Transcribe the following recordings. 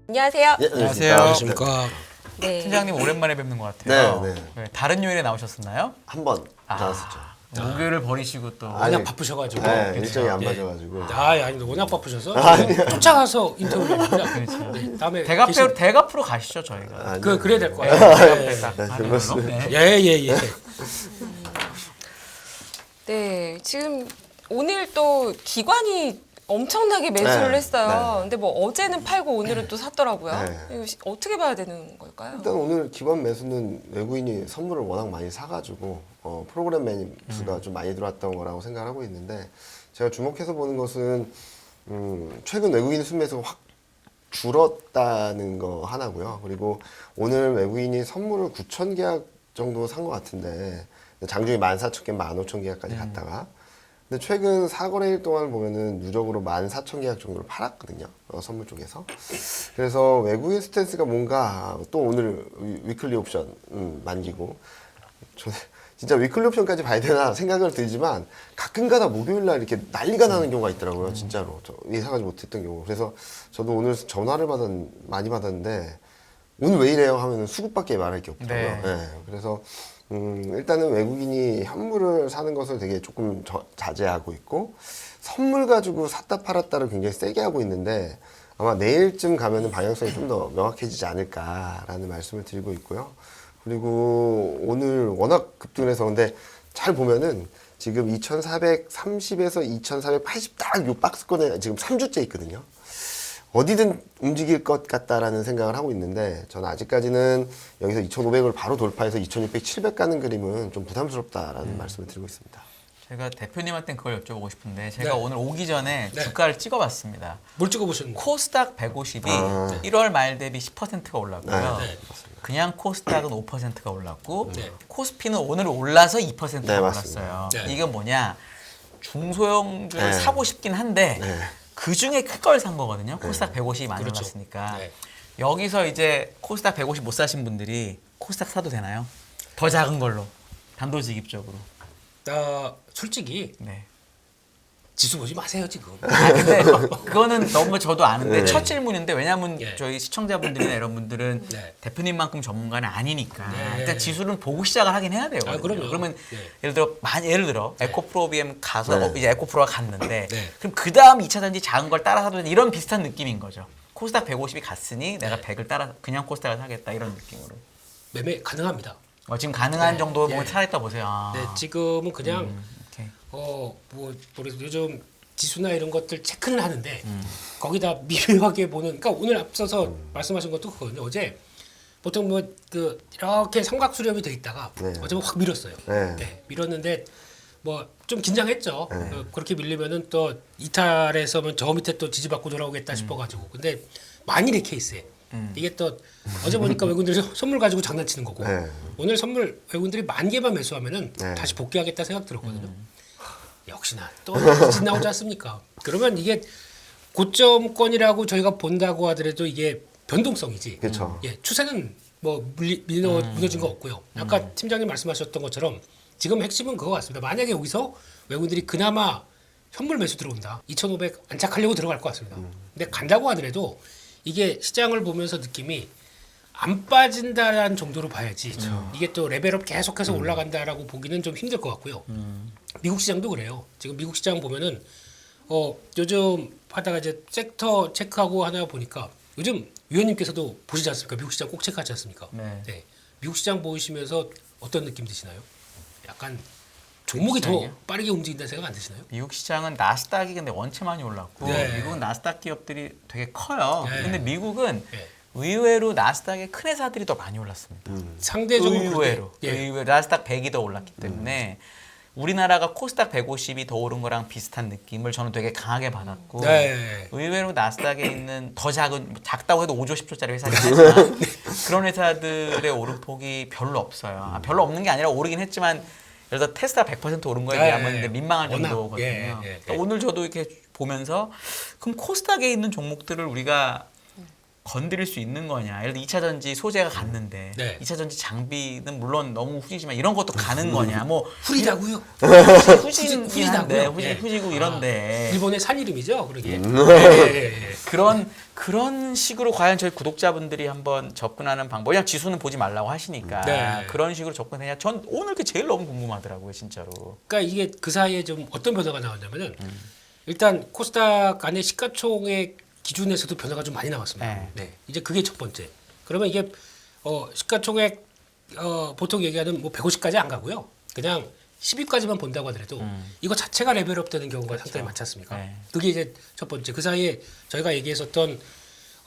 안녕하세요. 예, 안녕하세요. 안녕하십니까. 네. 팀장님 오랜만에 뵙는 것 같아요. 네, 네. 네, 다른 요일에 나오셨었나요? 한 번 나왔었죠. 목요일을 버리시고 또 아니, 워낙 바쁘셔가지고. 네, 그렇죠. 일정이 안 예. 맞아가지고. 아니 워낙 바쁘셔서 쫓아가서 인터뷰를 했습니다. 그렇죠. 네, 다음에 대갑으로 가시죠 저희가. 아니, 그래야 될 것 같아요. 네. 딱 네, 하는 그렇습니다. 걸로. 네. 예. 네, 지금 오늘 또 기관이 엄청나게 매수를 네, 했어요. 네. 근데 뭐 어제는 팔고 오늘은 또 샀더라고요. 네. 이거 어떻게 봐야 되는 걸까요? 일단 오늘 기관 매수는 외국인이 선물을 워낙 많이 사가지고 프로그램 매수가 좀 많이 들어왔던 거라고 생각하고 있는데 제가 주목해서 보는 것은 최근 외국인 순매수가 확 줄었다는 거 하나고요. 그리고 오늘 외국인이 선물을 9천 계약 정도 산 것 같은데 장중에 14,000개, 15,000 계약까지 갔다가 근데 최근 4거래일 동안 보면은 누적으로 14,000 계약 정도를 팔았거든요. 선물 쪽에서. 그래서 외국인 스탠스가 뭔가 또 오늘 위클리 옵션 만기고 저는 진짜 위클리 옵션까지 봐야 되나 생각을 들지만 가끔가다 목요일날 이렇게 난리가 나는 경우가 있더라고요. 진짜로 저 예상하지 못했던 경우. 그래서 저도 오늘 전화를 많이 받았는데 오늘 왜 이래요 하면은 수급밖에 말할 게 없더라고요. 네. 네. 그래서 일단은 외국인이 현물을 사는 것을 되게 조금 자제하고 있고 선물 가지고 샀다 팔았다를 굉장히 세게 하고 있는데 아마 내일쯤 가면은 방향성이 좀 더 명확해지지 않을까라는 말씀을 드리고 있고요. 그리고 오늘 워낙 급등해서 근데 잘 보면은 지금 2430에서 2480 딱 요 박스권에 지금 3주째 있거든요. 어디든 움직일 것 같다라는 생각을 하고 있는데 저는 아직까지는 여기서 2,500을 바로 돌파해서 2,600, 700 가는 그림은 좀 부담스럽다라는 말씀을 드리고 있습니다. 제가 대표님한테는 그걸 여쭤보고 싶은데 제가 네. 오늘 오기 전에 네. 주가를 찍어봤습니다. 뭘 찍어보셨나요? 코스닥 150이 아. 1월 말 대비 10%가 올랐고요. 네. 그냥 코스닥은 5%가 올랐고 네. 코스피는 오늘 올라서 2%가 네, 올랐어요. 맞습니다. 네. 이건 뭐냐? 중소형주를 네. 사고 싶긴 한데 네. 그 중에 큰 걸 산 거거든요. 코스닥 150이 많이 그렇죠. 올랐으니까. 네. 여기서 이제 코스닥 150 못 사신 분들이 코스닥 사도 되나요? 더 작은 걸로 단도직입적으로. 솔직히 네. 지수 보지 마세요 지금. 아 근데 그거는 너무 저도 아는데 네. 첫 질문인데 왜냐하면 예. 저희 시청자분들이나 여러분들은 네. 대표님만큼 전문가는 아니니까 네. 일단 지수는 보고 시작을 하긴 해야 돼요. 아, 그럼요. 그러면 네. 예를 들어 에코프로비엠 가서 네. 이제 에코프로가 갔는데 네. 그럼 그 다음 2차 전지 작은 걸 따라 사도 되는 이런 비슷한 느낌인 거죠. 코스닥 150이 갔으니 내가 네. 100을 따라 그냥 코스닥을 사겠다 이런 느낌으로. 매매 가능합니다. 지금 가능한 네. 정도 보면 예. 살았다 보세요. 아. 네, 지금은 그냥 오케이. 그래서 요즘 지수나 이런 것들 체크는 하는데 거기다 미묘하게 보는 그러니까 오늘 앞서서 말씀하신 것도 그거든요. 어제 보통 이렇게 삼각수렴이 돼 있다가 네. 어제 확 밀었어요. 네. 밀었는데 좀 긴장했죠. 그렇게 밀리면은 또 이탈해서면 저 밑에 또 지지받고 돌아오겠다 싶어가지고 근데 만일의 케이스에 이게 또 어제 보니까 외국인들이 선물 가지고 장난치는 거고 네. 오늘 선물 외국인들이 10,000개만 매수하면은 네. 다시 복귀하겠다 생각 들었거든요. 역시나 또 진 나오지 않습니까? 그러면 이게 고점권이라고 저희가 본다고 하더라도 이게 변동성이지. 그렇죠. 예, 추세는 뭐 무너진 거 없고요. 아까 팀장님 말씀하셨던 것처럼 지금 핵심은 그거 같습니다. 만약에 여기서 외국인들이 그나마 현물 매수 들어온다. 2,500 안착하려고 들어갈 것 같습니다. 근데 간다고 하더라도 이게 시장을 보면서 느낌이 안 빠진다라는 정도로 봐야지. 이게 또 레벨업 계속해서 올라간다라고 보기는 좀 힘들 것 같고요. 미국 시장도 그래요. 지금 미국 시장 보면은 요즘 하다가 이제 섹터 체크하고 하나 보니까 요즘 위원님께서도 보시지 않습니까? 미국 시장 꼭 체크하지 않습니까? 네. 미국 시장 보시면서 어떤 느낌 드시나요? 약간 종목이 더 시장이요? 빠르게 움직인다는 생각 안 드시나요? 미국 시장은 나스닥이 근데 원체 많이 올랐고 네. 미국은 나스닥 기업들이 되게 커요. 네. 근데 미국은 네. 의외로 나스닥의 큰 회사들이 더 많이 올랐습니다. 상대적으로 의외로. 그런데, 예. 의외로 나스닥 100이 더 올랐기 때문에 우리나라가 코스닥 150이 더 오른 거랑 비슷한 느낌을 저는 되게 강하게 받았고 네. 의외로 나스닥에 있는 더 작은 작다고 해도 5조 10조짜리 회사긴 하지만 그런 회사들의 오름폭이 별로 없어요. 별로 없는 게 아니라 오르긴 했지만 예를 들어 테스라 100% 오른 거에 네. 비하면 근데 민망한 워낙, 정도거든요. 예. 그러니까 오늘 저도 이렇게 보면서 그럼 코스닥에 있는 종목들을 우리가 건드릴 수 있는 거냐. 예를 들어 2차 전지 소재가 갔는데 네. 2차 전지 장비는 물론 너무 후지지만 이런 것도 가는 거냐. 뭐 후리다고요? 후지긴 후지다고요? 한데 예. 후지고 이런데 일본의 산 이름이죠, 그러게. 예. 그런 식으로 과연 저희 구독자분들이 한번 접근하는 방법. 그냥 지수는 보지 말라고 하시니까 네. 그런 식으로 접근되냐. 전 오늘 게 제일 너무 궁금하더라고요, 진짜로. 그러니까 이게 그 사이에 좀 어떤 변화가 나왔냐면은 일단 코스닥 안에 시가총액 기준에서도 변화가 좀 많이 나왔습니다. 네. 네. 이제 그게 첫 번째. 그러면 이게 시가총액 보통 얘기하는 뭐 150까지 안 가고요. 그냥 10위까지만 본다고 하더라도 이거 자체가 레벨업 되는 경우가 상당히 많지 않습니까? 네. 그게 이제 첫 번째. 그 사이에 저희가 얘기했었던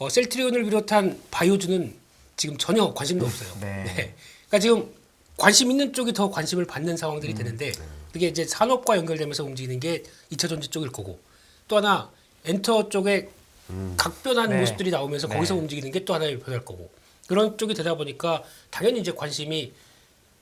셀트리온을 비롯한 바이오주는 지금 전혀 관심도 없어요. 네. 네. 그러니까 지금 관심 있는 쪽이 더 관심을 받는 상황들이 되는데 그게 이제 산업과 연결되면서 움직이는 게 2차 전지 쪽일 거고 또 하나 엔터 쪽에 각변한 네. 모습들이 나오면서 네. 거기서 움직이는 게 또 하나의 변화일 거고 그런 쪽이 되다 보니까 당연히 이제 관심이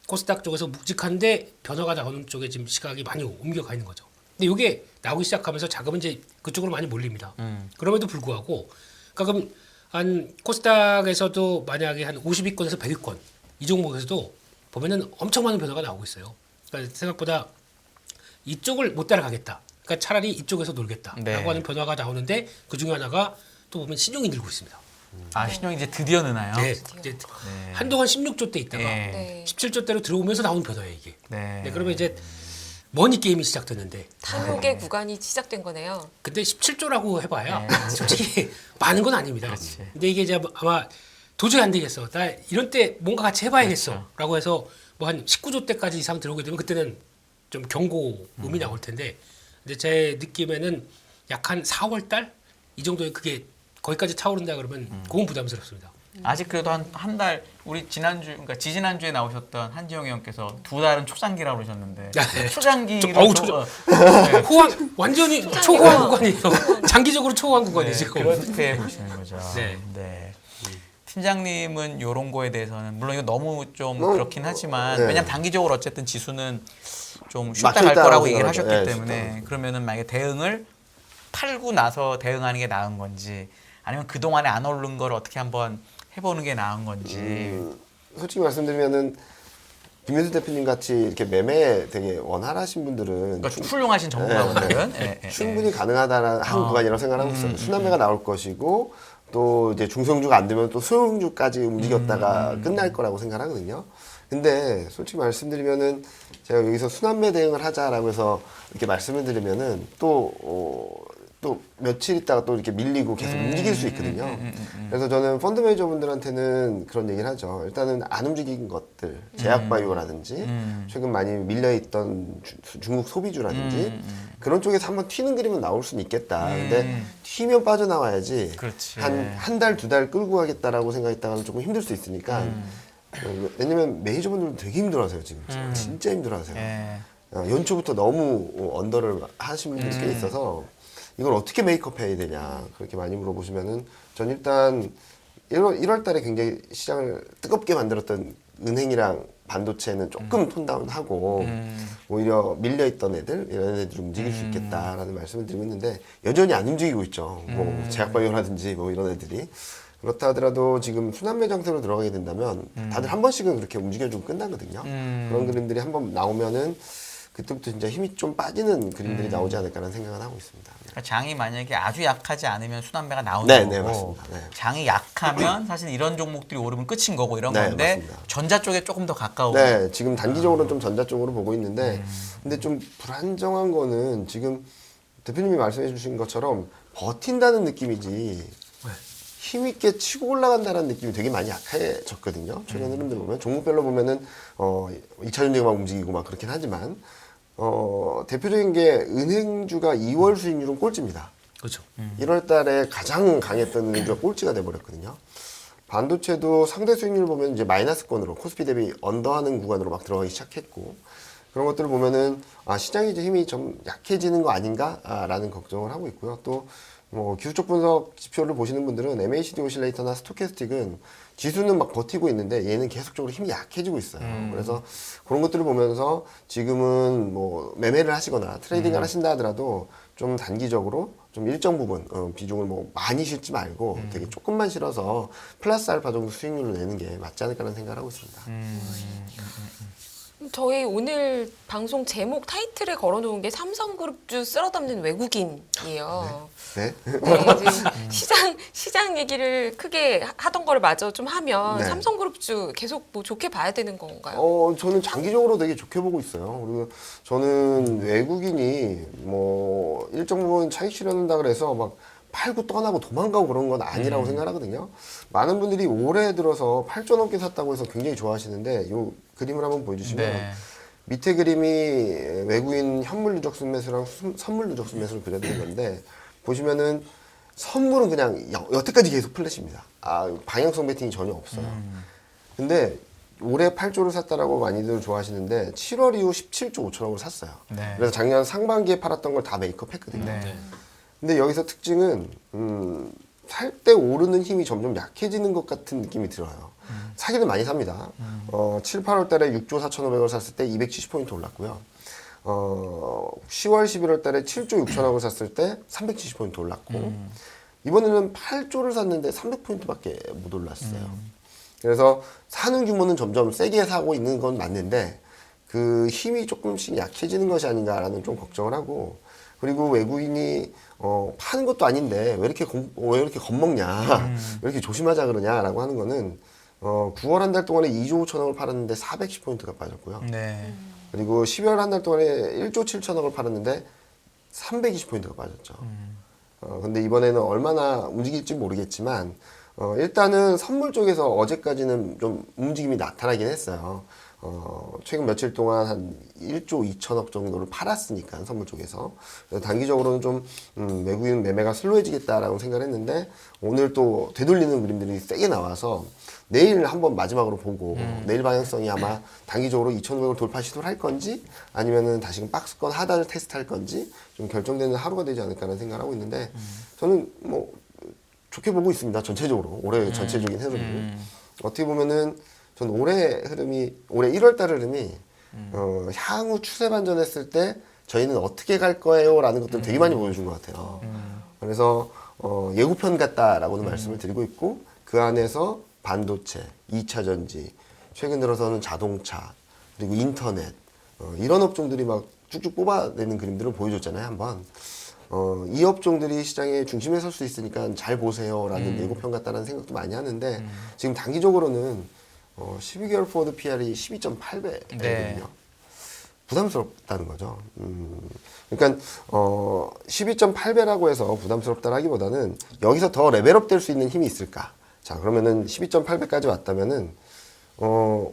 코스닥 쪽에서 묵직한데 변화가 나오는 쪽에 지금 시각이 많이 옮겨가 있는 거죠. 근데 이게 나오기 시작하면서 자금은 이제 그쪽으로 많이 몰립니다. 그럼에도 불구하고 그러니까 그럼 한 코스닥에서도 만약에 한 50위권에서 100위권 이 종목에서도 보면은 엄청 많은 변화가 나오고 있어요. 그러니까 생각보다 이쪽을 못 따라가겠다. 그러니까 차라리 이쪽에서 놀겠다라고 네. 하는 변화가 나오는데 그 중에 하나가 또 보면 신용이 늘고 있습니다. 아, 신용이 이제 드디어 느나요? 네, 이제 한동안 16조 대 있다가 네. 네. 17조대로 들어오면서 나온 변화예요 이게. 네. 네, 그러면 이제 머니 게임이 시작됐는데 탐욕의 구간이 시작된 거네요. 근데 17조라고 해봐야 네. 솔직히 많은 건 아닙니다. 그렇지. 근데 이게 이제 아마 도저히 안 되겠어. 나 이런 때 뭔가 같이 해봐야겠어. 라고 해서 뭐 한 19조 때까지 이상 들어오게 되면 그때는 좀 경고음이 나올 텐데 근데 제 느낌에는 약 한 4월 달? 이 정도에 그게 거기까지 차오른다 그러면 그건 부담스럽습니다. 아직 그래도 한 달 우리 지난주 그러니까 지지난주에 나오셨던 한지영 의원께서 2달은 초장기라고 그러셨는데 네. 초장기로 어우, 또- 호황 완전히 초호황 구간이에요. 장기적으로 초호황 구간이에요 네, 지금. 그렇게 보시는 거죠. 네. 네. 팀장님은 이런 거에 대해서는 물론 이거 너무 좀 그렇긴 하지만 네. 왜냐면 단기적으로 어쨌든 지수는 좀 쉬었다 갈 막혀있다고 거라고 얘기를 하셨기 생각하죠. 네, 때문에 그러면은 만약에 대응을 팔고 나서 대응하는 게 나은 건지 아니면 그 동안에 안 오른 걸 어떻게 한번 해보는 게 나은 건지. 솔직히 말씀드리면은 김민수 대표님 같이 이렇게 매매 되게 원활하신 분들은 그러니까 훌륭하신 전문가분들은 예, 예, 충분히 가능하다는 한 구간이라고 생각하고 있어요. 순환매가 나올 것이고 또 이제 중성주가 안 되면 또 소형주까지 움직였다가 끝날 거라고 생각하거든요. 근데 솔직히 말씀드리면은 제가 여기서 순환매 대응을 하자라고 해서 이렇게 말씀을 드리면은 또 며칠 있다가 또 이렇게 밀리고 계속 움직일 수 있거든요. 그래서 저는 펀드 매니저분들한테는 그런 얘기를 하죠. 일단은 안 움직인 것들, 제약바이오라든지 최근 많이 밀려있던 중국 소비주라든지 그런 쪽에서 한번 튀는 그림은 나올 수는 있겠다. 근데 튀면 빠져나와야지 그렇지. 한 달, 2달 끌고 가겠다라고 생각했다가는 조금 힘들 수 있으니까 왜냐면 매니저분들은 되게 힘들어하세요 지금. 진짜 힘들어하세요. 예. 연초부터 너무 언더를 하신 분들이 꽤 있어서 이걸 어떻게 메이크업 해야 되냐 그렇게 많이 물어보시면은 전 일단 1월 달에 굉장히 시장을 뜨겁게 만들었던 은행이랑 반도체는 조금 톤다운하고 오히려 밀려있던 애들 이런 애들이 움직일 수 있겠다라는 말씀을 드리고 있는데 여전히 안 움직이고 있죠. 뭐 제약바이오라든지 뭐 이런 애들이 그렇다 하더라도 지금 순환매 장세로 들어가게 된다면 다들 한 번씩은 그렇게 움직여주고 끝나거든요. 그런 그림들이 한번 나오면은 그때부터 진짜 힘이 좀 빠지는 그림들이 나오지 않을까라는 생각을 하고 있습니다. 그러니까 장이 만약에 아주 약하지 않으면 순환매가 나오는 네, 거고 네, 맞습니다. 네. 장이 약하면 사실 이런 종목들이 오르면 끝인 거고 이런 네, 건데 맞습니다. 전자 쪽에 조금 더 가까운 네, 지금 단기적으로 좀 전자 쪽으로 보고 있는데, 근데 좀 불안정한 거는 지금 대표님이 말씀해 주신 것처럼 버틴다는 느낌이지, 힘있게 치고 올라간다는 느낌이 되게 많이 약해졌거든요. 최근 흐름들 보면. 종목별로 보면은, 2차 전지가 막 움직이고 막 그렇긴 하지만, 대표적인 게 은행주가 2월 수익률은 꼴찌입니다. 그렇죠. 1월 달에 가장 강했던 은행주가 꼴찌가 돼버렸거든요. 반도체도 상대 수익률 보면 이제 마이너스권으로 코스피 대비 언더하는 구간으로 막 들어가기 시작했고 그런 것들을 보면은 시장의 이제 힘이 좀 약해지는 거 아닌가라는 걱정을 하고 있고요. 또 뭐 기술적 분석 지표를 보시는 분들은 MACD 오실레이터나 스토캐스틱은 지수는 막 버티고 있는데 얘는 계속적으로 힘이 약해지고 있어요. 그래서 그런 것들을 보면서 지금은 뭐 매매를 하시거나 트레이딩을 하신다 하더라도 좀 단기적으로 좀 일정 부분 비중을 뭐 많이 실지 말고 되게 조금만 실어서 플러스 알파 정도 수익률을 내는 게 맞지 않을까라는 생각을 하고 있습니다. 저희 오늘 방송 제목 타이틀에 걸어놓은 게 삼성그룹주 쓸어담는 외국인이에요. 네. 네, 이제 시장 얘기를 크게 하던 걸 마저 좀 하면 네. 삼성그룹주 계속 뭐 좋게 봐야 되는 건가요? 저는 장기적으로 되게 좋게 보고 있어요. 그리고 저는 외국인이 뭐 일정 부분 차익 실현한다 그래서 막 팔고 떠나고 도망가고 그런 건 아니라고 생각하거든요. 많은 분들이 올해 들어서 8조 넘게 샀다고 해서 굉장히 좋아하시는데 이 그림을 한번 보여주시면 네. 밑에 그림이 외국인 현물 누적 순매수랑 선물 누적 순매수를 그려드린 건데 보시면은 선물은 그냥 여태까지 계속 플랫입니다. 방향성 베팅이 전혀 없어요. 근데 올해 8조를 샀다라고 많이들 좋아하시는데 7월 이후 17조 5천억을 샀어요. 네. 그래서 작년 상반기에 팔았던 걸 다 메이크업 했거든요. 네. 근데 여기서 특징은 살 때 오르는 힘이 점점 약해지는 것 같은 느낌이 들어요. 사기는 많이 삽니다. 7, 8월 달에 6조 4,500을 샀을 때 270포인트 올랐고요. 10월, 11월 달에 7조 6천억을 샀을 때 370포인트 올랐고 이번에는 8조를 샀는데 300포인트밖에 못 올랐어요. 그래서 사는 규모는 점점 세게 사고 있는 건 맞는데 그 힘이 조금씩 약해지는 것이 아닌가라는 좀 걱정을 하고 그리고 외국인이 파는 것도 아닌데 왜 이렇게 겁먹냐 왜 이렇게 조심하자 그러냐라고 하는 거는 9월 한 달 동안에 2조 5천억을 팔았는데 410포인트가 빠졌고요. 네. 그리고 12월 한 달 동안에 1조 7천억을 팔았는데 320포인트가 빠졌죠. 근데 이번에는 얼마나 움직일지 모르겠지만 일단은 선물 쪽에서 어제까지는 좀 움직임이 나타나긴 했어요. 최근 며칠 동안 한 1조 2천억 정도를 팔았으니까 선물 쪽에서 그래서 단기적으로는 좀 외국인 매매가 슬로해지겠다라고 생각을 했는데 오늘 또 되돌리는 그림들이 세게 나와서 내일 한번 마지막으로 보고 내일 방향성이 아마 단기적으로 2,500을 돌파 시도를 할 건지 아니면은 다시금 박스권 하단을 테스트할 건지 좀 결정되는 하루가 되지 않을까라는 생각을 하고 있는데 저는 뭐 좋게 보고 있습니다. 전체적으로 올해 전체적인 흐름을 어떻게 보면은 전 올해 1월 달 흐름이 향후 추세 반전했을 때 저희는 어떻게 갈 거예요라는 것들을 되게 많이 보여준 것 같아요. 그래서 예고편 같다라고는 말씀을 드리고 있고 그 안에서 반도체, 2차 전지, 최근 들어서는 자동차, 그리고 인터넷 이런 업종들이 막 쭉쭉 뽑아내는 그림들을 보여줬잖아요. 한번 이 업종들이 시장의 중심에 설 수 있으니까 잘 보세요라는 예고편 같다는 생각도 많이 하는데 지금 단기적으로는 12개월 포워드 PR이 12.8배거든요. 네. 부담스럽다는 거죠. 그러니까 12.8배라고 해서 부담스럽다라기보다는 여기서 더 레벨업 될 수 있는 힘이 있을까? 자, 그러면은 12.8배까지 왔다면은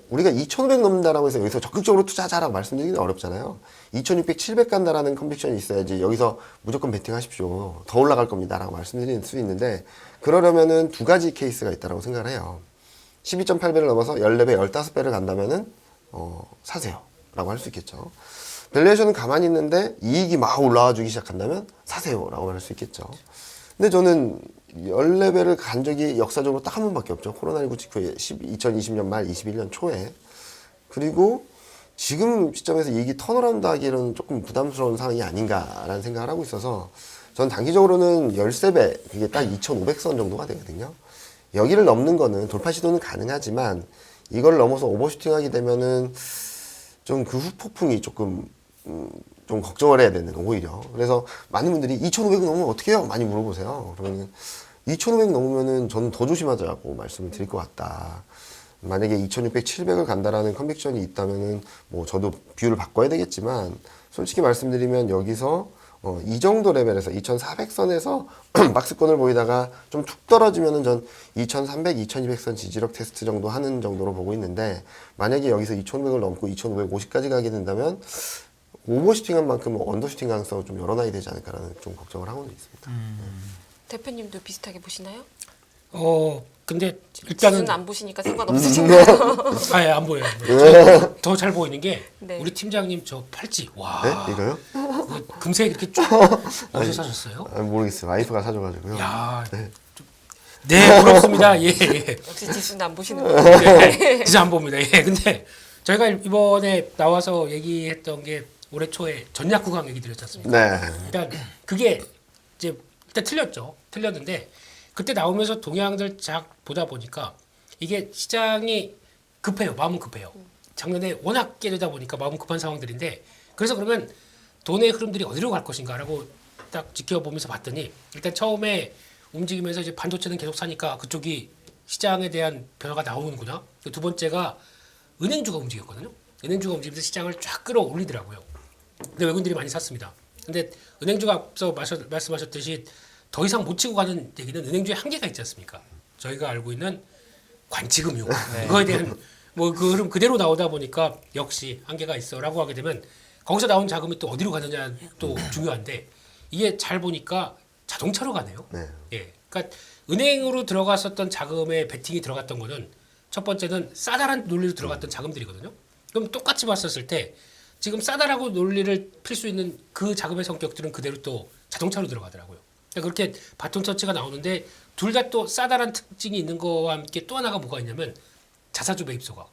우리가 2,500 넘는다라고 해서 여기서 적극적으로 투자하자라고 말씀드리기는 어렵잖아요. 2,600, 700 간다라는 컨빅션이 있어야지 여기서 무조건 베팅하십시오. 더 올라갈 겁니다라고 말씀드릴 수 있는데 그러려면은 두 가지 케이스가 있다라고 생각을 해요. 12.8배를 넘어서 14배, 15배를 간다면은 사세요 라고 할 수 있겠죠. 밸류에이션은 가만히 있는데 이익이 막 올라와 주기 시작한다면 사세요 라고 할 수 있겠죠. 근데 저는 14배를 간 적이 역사적으로 딱 한 번밖에 없죠. 코로나19 직후에 2020년 말 21년 초에. 그리고 지금 시점에서 이익이 턴어라운드 하기에는 조금 부담스러운 상황이 아닌가라는 생각을 하고 있어서 저는 단기적으로는 13배, 그게 딱 2,500선 정도가 되거든요. 여기를 넘는 거는 돌파 시도는 가능하지만 이걸 넘어서 오버슈팅 하게 되면은 좀 그 후폭풍이 조금 좀 걱정을 해야 되는 오히려. 그래서 많은 분들이 2,500 넘으면 어떻게 해요? 많이 물어보세요. 그러면 2,500 넘으면은 저는 더 조심하자고 말씀을 드릴 것 같다. 만약에 2,600, 700을 간다라는 컨빅션이 있다면은 뭐 저도 뷰를 바꿔야 되겠지만 솔직히 말씀드리면 여기서 이 정도 레벨에서 2,400선에서 박스권을 보이다가 좀 툭 떨어지면은 전 2,300, 2,200선 지지력 테스트 정도 하는 정도로 보고 있는데 만약에 여기서 2,500을 넘고 2,550까지 가게 된다면 오버슈팅한 만큼 언더슈팅 가능성을 좀 열어놔야 되지 않을까라는 좀 걱정을 하고 있습니다. 대표님도 비슷하게 보시나요? 근데 일단은 지수는 안 보시니까 상관없으신가요? 아예 안 보여요. 더 잘 보이는 게 네. 우리 팀장님 저 팔찌 와 네? 이거요? 금색 이렇게 쭉 어디서 사셨어요? 모르겠어요. 와이프가 사줘가지고요. 야, 네 부럽습니다. 예, 예. 역시 지수는 안 보시는 거예요. 네, 진짜 안 봅니다. 예, 근데 저희가 이번에 나와서 얘기했던 게 올해 초에 전략 구강 얘기 드렸지 않습니까? 네. 일단 그게 이제 일단 틀렸죠. 틀렸는데 그때 나오면서 동향들 쫙 보다 보니까 이게 시장이 급해요. 마음은 급해요. 작년에 워낙 깨지다 보니까 마음 급한 상황들인데 그래서 그러면 돈의 흐름들이 어디로 갈 것인가라고 딱 지켜보면서 봤더니 일단 처음에 움직이면서 이제 반도체는 계속 사니까 그쪽이 시장에 대한 변화가 나오는구나. 두 번째가 은행주가 움직였거든요. 은행주가 움직이면서 시장을 쫙 끌어올리더라고요. 근데 외국인들이 많이 샀습니다. 근데 은행주가 앞서 말씀하셨듯이 더 이상 못 치고 가는 얘기는 은행주의 한계가 있지 않습니까? 저희가 알고 있는 관치금융 그거에 대한 뭐 그 흐름 그대로 나오다 보니까 역시 한계가 있어라고 하게 되면 거기서 나온 자금이 또 어디로 가느냐 또 중요한데 이게 잘 보니까 자동차로 가네요. 네. 예, 그러니까 은행으로 들어갔었던 자금에 베팅이 들어갔던 거는 첫 번째는 싸다란 논리로 들어갔던 자금들이거든요. 그럼 똑같이 봤었을 때 지금 싸다라고 논리를 필 수 있는 그 자금의 성격들은 그대로 또 자동차로 들어가더라고요. 그러니까 그렇게 바톤 터치가 나오는데 둘 다 또 싸다란 특징이 있는 거와 함께 또 하나가 뭐가 있냐면 자사주 매입소가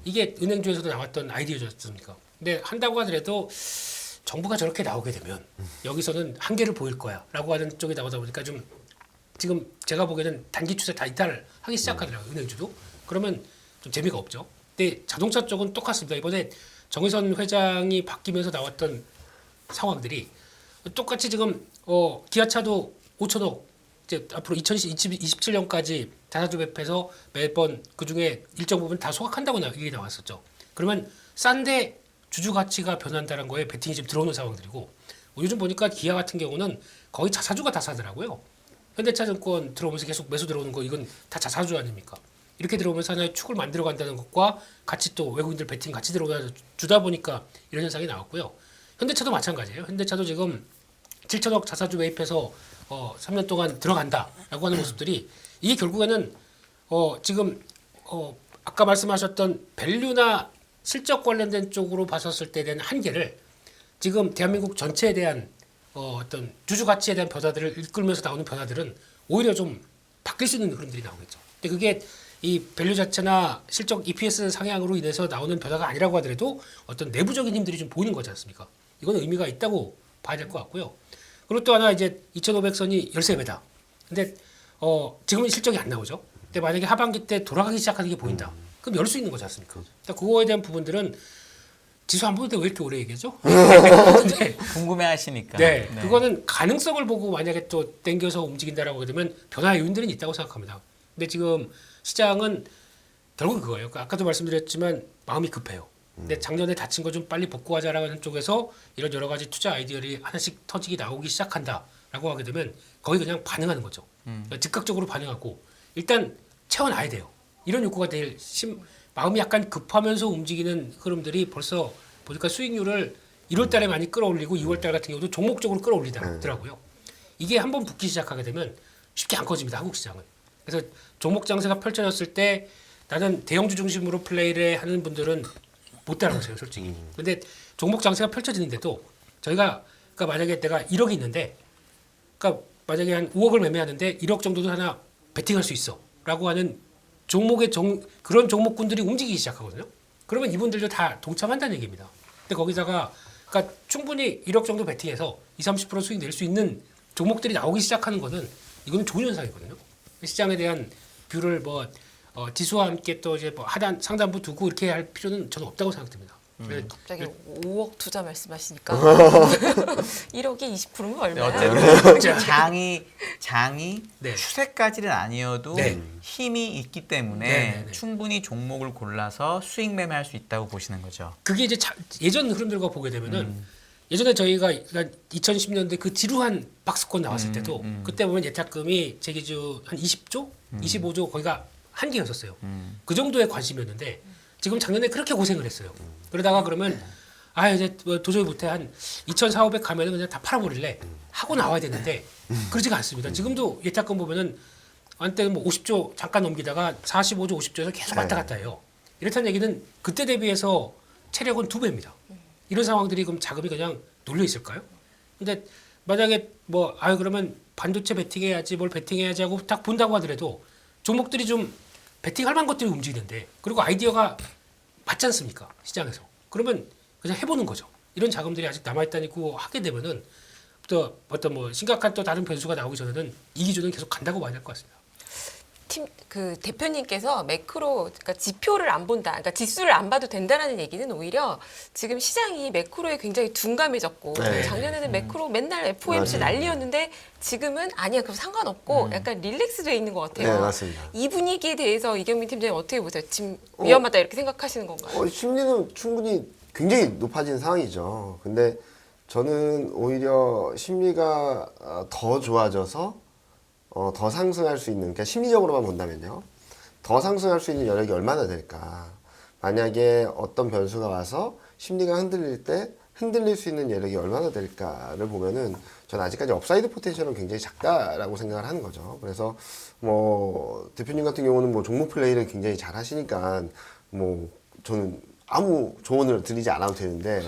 이게 은행주에서도 나왔던 아이디어였습니까? 근데 한다고 하더라도 정부가 저렇게 나오게 되면 여기서는 한계를 보일 거야라고 하는 쪽이 나오다 보니까 좀 지금 제가 보기에는 단기 추세 다 이탈을 하기 시작하더라고요. 은행주도. 그러면 좀 재미가 없죠. 근데 자동차 쪽은 똑같습니다. 이번에 정의선 회장이 바뀌면서 나왔던 상황들이 똑같이 지금 기아차도 5천억 이제 앞으로 2027년까지 자사주 매입해서 매번 그 중에 일정 부분 다 소각한다고 얘기 나왔었죠. 그러면 싼데 주주 가치가 변한다는 거에 베팅이 지금 들어오는 상황들이고 요즘 보니까 기아 같은 경우는 거의 자사주가 다 사더라고요. 현대차증권 들어오면서 계속 매수 들어오는 거 이건 다 자사주 아닙니까? 이렇게 들어오면서 하나의 축을 만들어 간다는 것과 같이 또 외국인들 베팅 같이 들어오다 주다 보니까 이런 현상이 나왔고요. 현대차도 마찬가지예요. 현대차도 지금 7천억 자사주 매입해서 3년 동안 들어간다라고 하는 모습들이 이게 결국에는 지금 아까 말씀하셨던 밸류나 실적 관련된 쪽으로 봤었을 때 되는 한계를 지금 대한민국 전체에 대한 어떤 주주 가치에 대한 변화들을 이끌면서 나오는 변화들은 오히려 좀 바뀔 수 있는 흐름들이 나오겠죠. 근데 그게 이 밸류 자체나 실적 EPS 상향으로 인해서 나오는 변화가 아니라고 하더라도 어떤 내부적인 힘들이 좀 보이는 거지 않습니까? 이건 의미가 있다고 봐야 될 것 같고요. 그리고 또 하나 이제 2,500선이 13배다. 근데 지금은 실적이 안 나오죠. 근데 만약에 하반기 때 돌아가기 시작하는 게 보인다. 그럼 열 수 있는 거지 않습니까? 그러니까 그거에 대한 부분들은 지수 안 보는데 왜 이렇게 오래 얘기하죠? 근데 궁금해하시니까. 네, 그거는 가능성을 보고 만약에 또 땡겨서 움직인다라고 하게 되면 변화의 요인들은 있다고 생각합니다. 근데 지금 시장은 결국 그거예요. 그러니까 아까도 말씀드렸지만 마음이 급해요. 근데 작년에 다친 거 좀 빨리 복구하자라는 쪽에서 이런 여러 가지 투자 아이디어들이 하나씩 터지기 나오기 시작한다라고 하게 되면 거의 그냥 반응하는 거죠. 그러니까 즉각적으로 반응하고 일단 채워놔야 돼요. 이런 욕구가 마음이 약간 급하면서 움직이는 흐름들이 벌써 보니까 수익률을 1월 달에 많이 끌어올리고 2월 달 같은 경우도 종목적으로 끌어올리더라고요. 이게 한번 붙기 시작하게 되면 쉽게 안 커집니다. 한국 시장은. 그래서 종목 장세가 펼쳐졌을 때 나는 대형주 중심으로 플레이를 하는 분들은 못 따라오세요, 솔직히. 근데 종목 장세가 펼쳐지는데도 저희가 그러니까 만약에 내가 1억이 있는데 그러니까 만약에 한 5억을 매매하는데 1억 정도도 하나 베팅할 수 있어라고 하는 종목의 그런 종목군들이 움직이기 시작하거든요. 그러면 이분들도 다 동참한다는 얘기입니다. 근데 거기다가 그러니까 충분히 1억 정도 베팅해서 20-30% 수익 낼 수 있는 종목들이 나오기 시작하는 거는 이거는 좋은 현상이거든요. 시장에 대한 뷰를 지수와 함께 또 이제 하단 상단부 두고 이렇게 할 필요는 저는 없다고 생각됩니다. 갑자기 5억 투자 말씀하시니까 1억이 20%면 네, 얼마야? 어쨌든 장이 네. 추세까지는 아니어도 네. 힘이 있기 때문에 네. 충분히 종목을 골라서 수익 매매할 수 있다고 보시는 거죠. 그게 이제 예전 흐름들과 보게 되면은 예전에 저희가 2010년대 그 지루한 박스권 나왔을 때도 그때 보면 예탁금이 제 기준 한 20조, 25조 거기가 한계였었어요. 그 정도의 관심이었는데 지금 작년에 그렇게 고생을 했어요. 그러다가 그러면 이제 도저히 못해 한 2,400 가면은 그냥 다 팔아버릴래 하고 나와야 되는데 그러지가 않습니다. 지금도 예탁금 보면은 한때 뭐 50조 잠깐 넘기다가 45조, 50조에서 계속 왔다 갔다 해요. 이렇다는 얘기는 그때 대비해서 체력은 2배입니다. 이런 상황들이 그럼 자금이 그냥 놀려 있을까요? 근데 만약에 그러면 반도체 베팅해야지 뭘 베팅해야지 하고 딱 본다고 하더라도 종목들이 좀 베팅할 만한 것들이 움직이는데 그리고 아이디어가 맞지 않습니까? 시장에서. 그러면 그냥 해보는 거죠. 이런 자금들이 아직 남아있다니고 하게 되면은 또 어떤 뭐 심각한 또 다른 변수가 나오기 전에는 이 기준은 계속 간다고 봐야 될 것 같습니다. 그 대표님께서 매크로, 그러니까 지표를 안 본다, 그러니까 지수를 안 봐도 된다라는 얘기는 오히려 지금 시장이 매크로에 굉장히 둔감해졌고 네. 작년에는 매크로 맨날 FOMC 맞아요. 난리였는데 지금은 아니야, 그럼 상관없고 약간 릴렉스돼 있는 것 같아요. 네, 맞습니다. 이 분위기에 대해서 이경민 팀장님 어떻게 보세요? 지금 위험하다 이렇게 생각하시는 건가요? 심리는 충분히 굉장히 높아진 상황이죠. 근데 저는 오히려 심리가 더 좋아져서 더 상승할 수 있는, 그러니까 심리적으로만 본다면요. 더 상승할 수 있는 여력이 얼마나 될까. 만약에 어떤 변수가 와서 심리가 흔들릴 때 흔들릴 수 있는 여력이 얼마나 될까를 보면은 저는 아직까지 업사이드 포텐셜은 굉장히 작다라고 생각을 하는 거죠. 그래서 뭐 대표님 같은 경우는 뭐 종목 플레이를 굉장히 잘 하시니까 뭐 저는 아무 조언을 드리지 않아도 되는데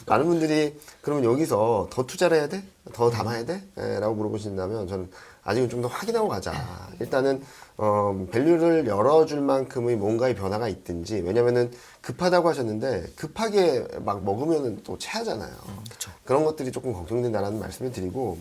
많은 분들이 그러면 여기서 더 투자를 해야 돼? 더 담아야 돼? 라고 물어보신다면 저는 아직은 좀 더 확인하고 가자. 일단은 밸류를 열어줄 만큼의 뭔가의 변화가 있든지, 왜냐면은 급하다고 하셨는데 급하게 막 먹으면은 또 체하잖아요. 그런 것들이 조금 걱정된다라는 말씀을 드리고,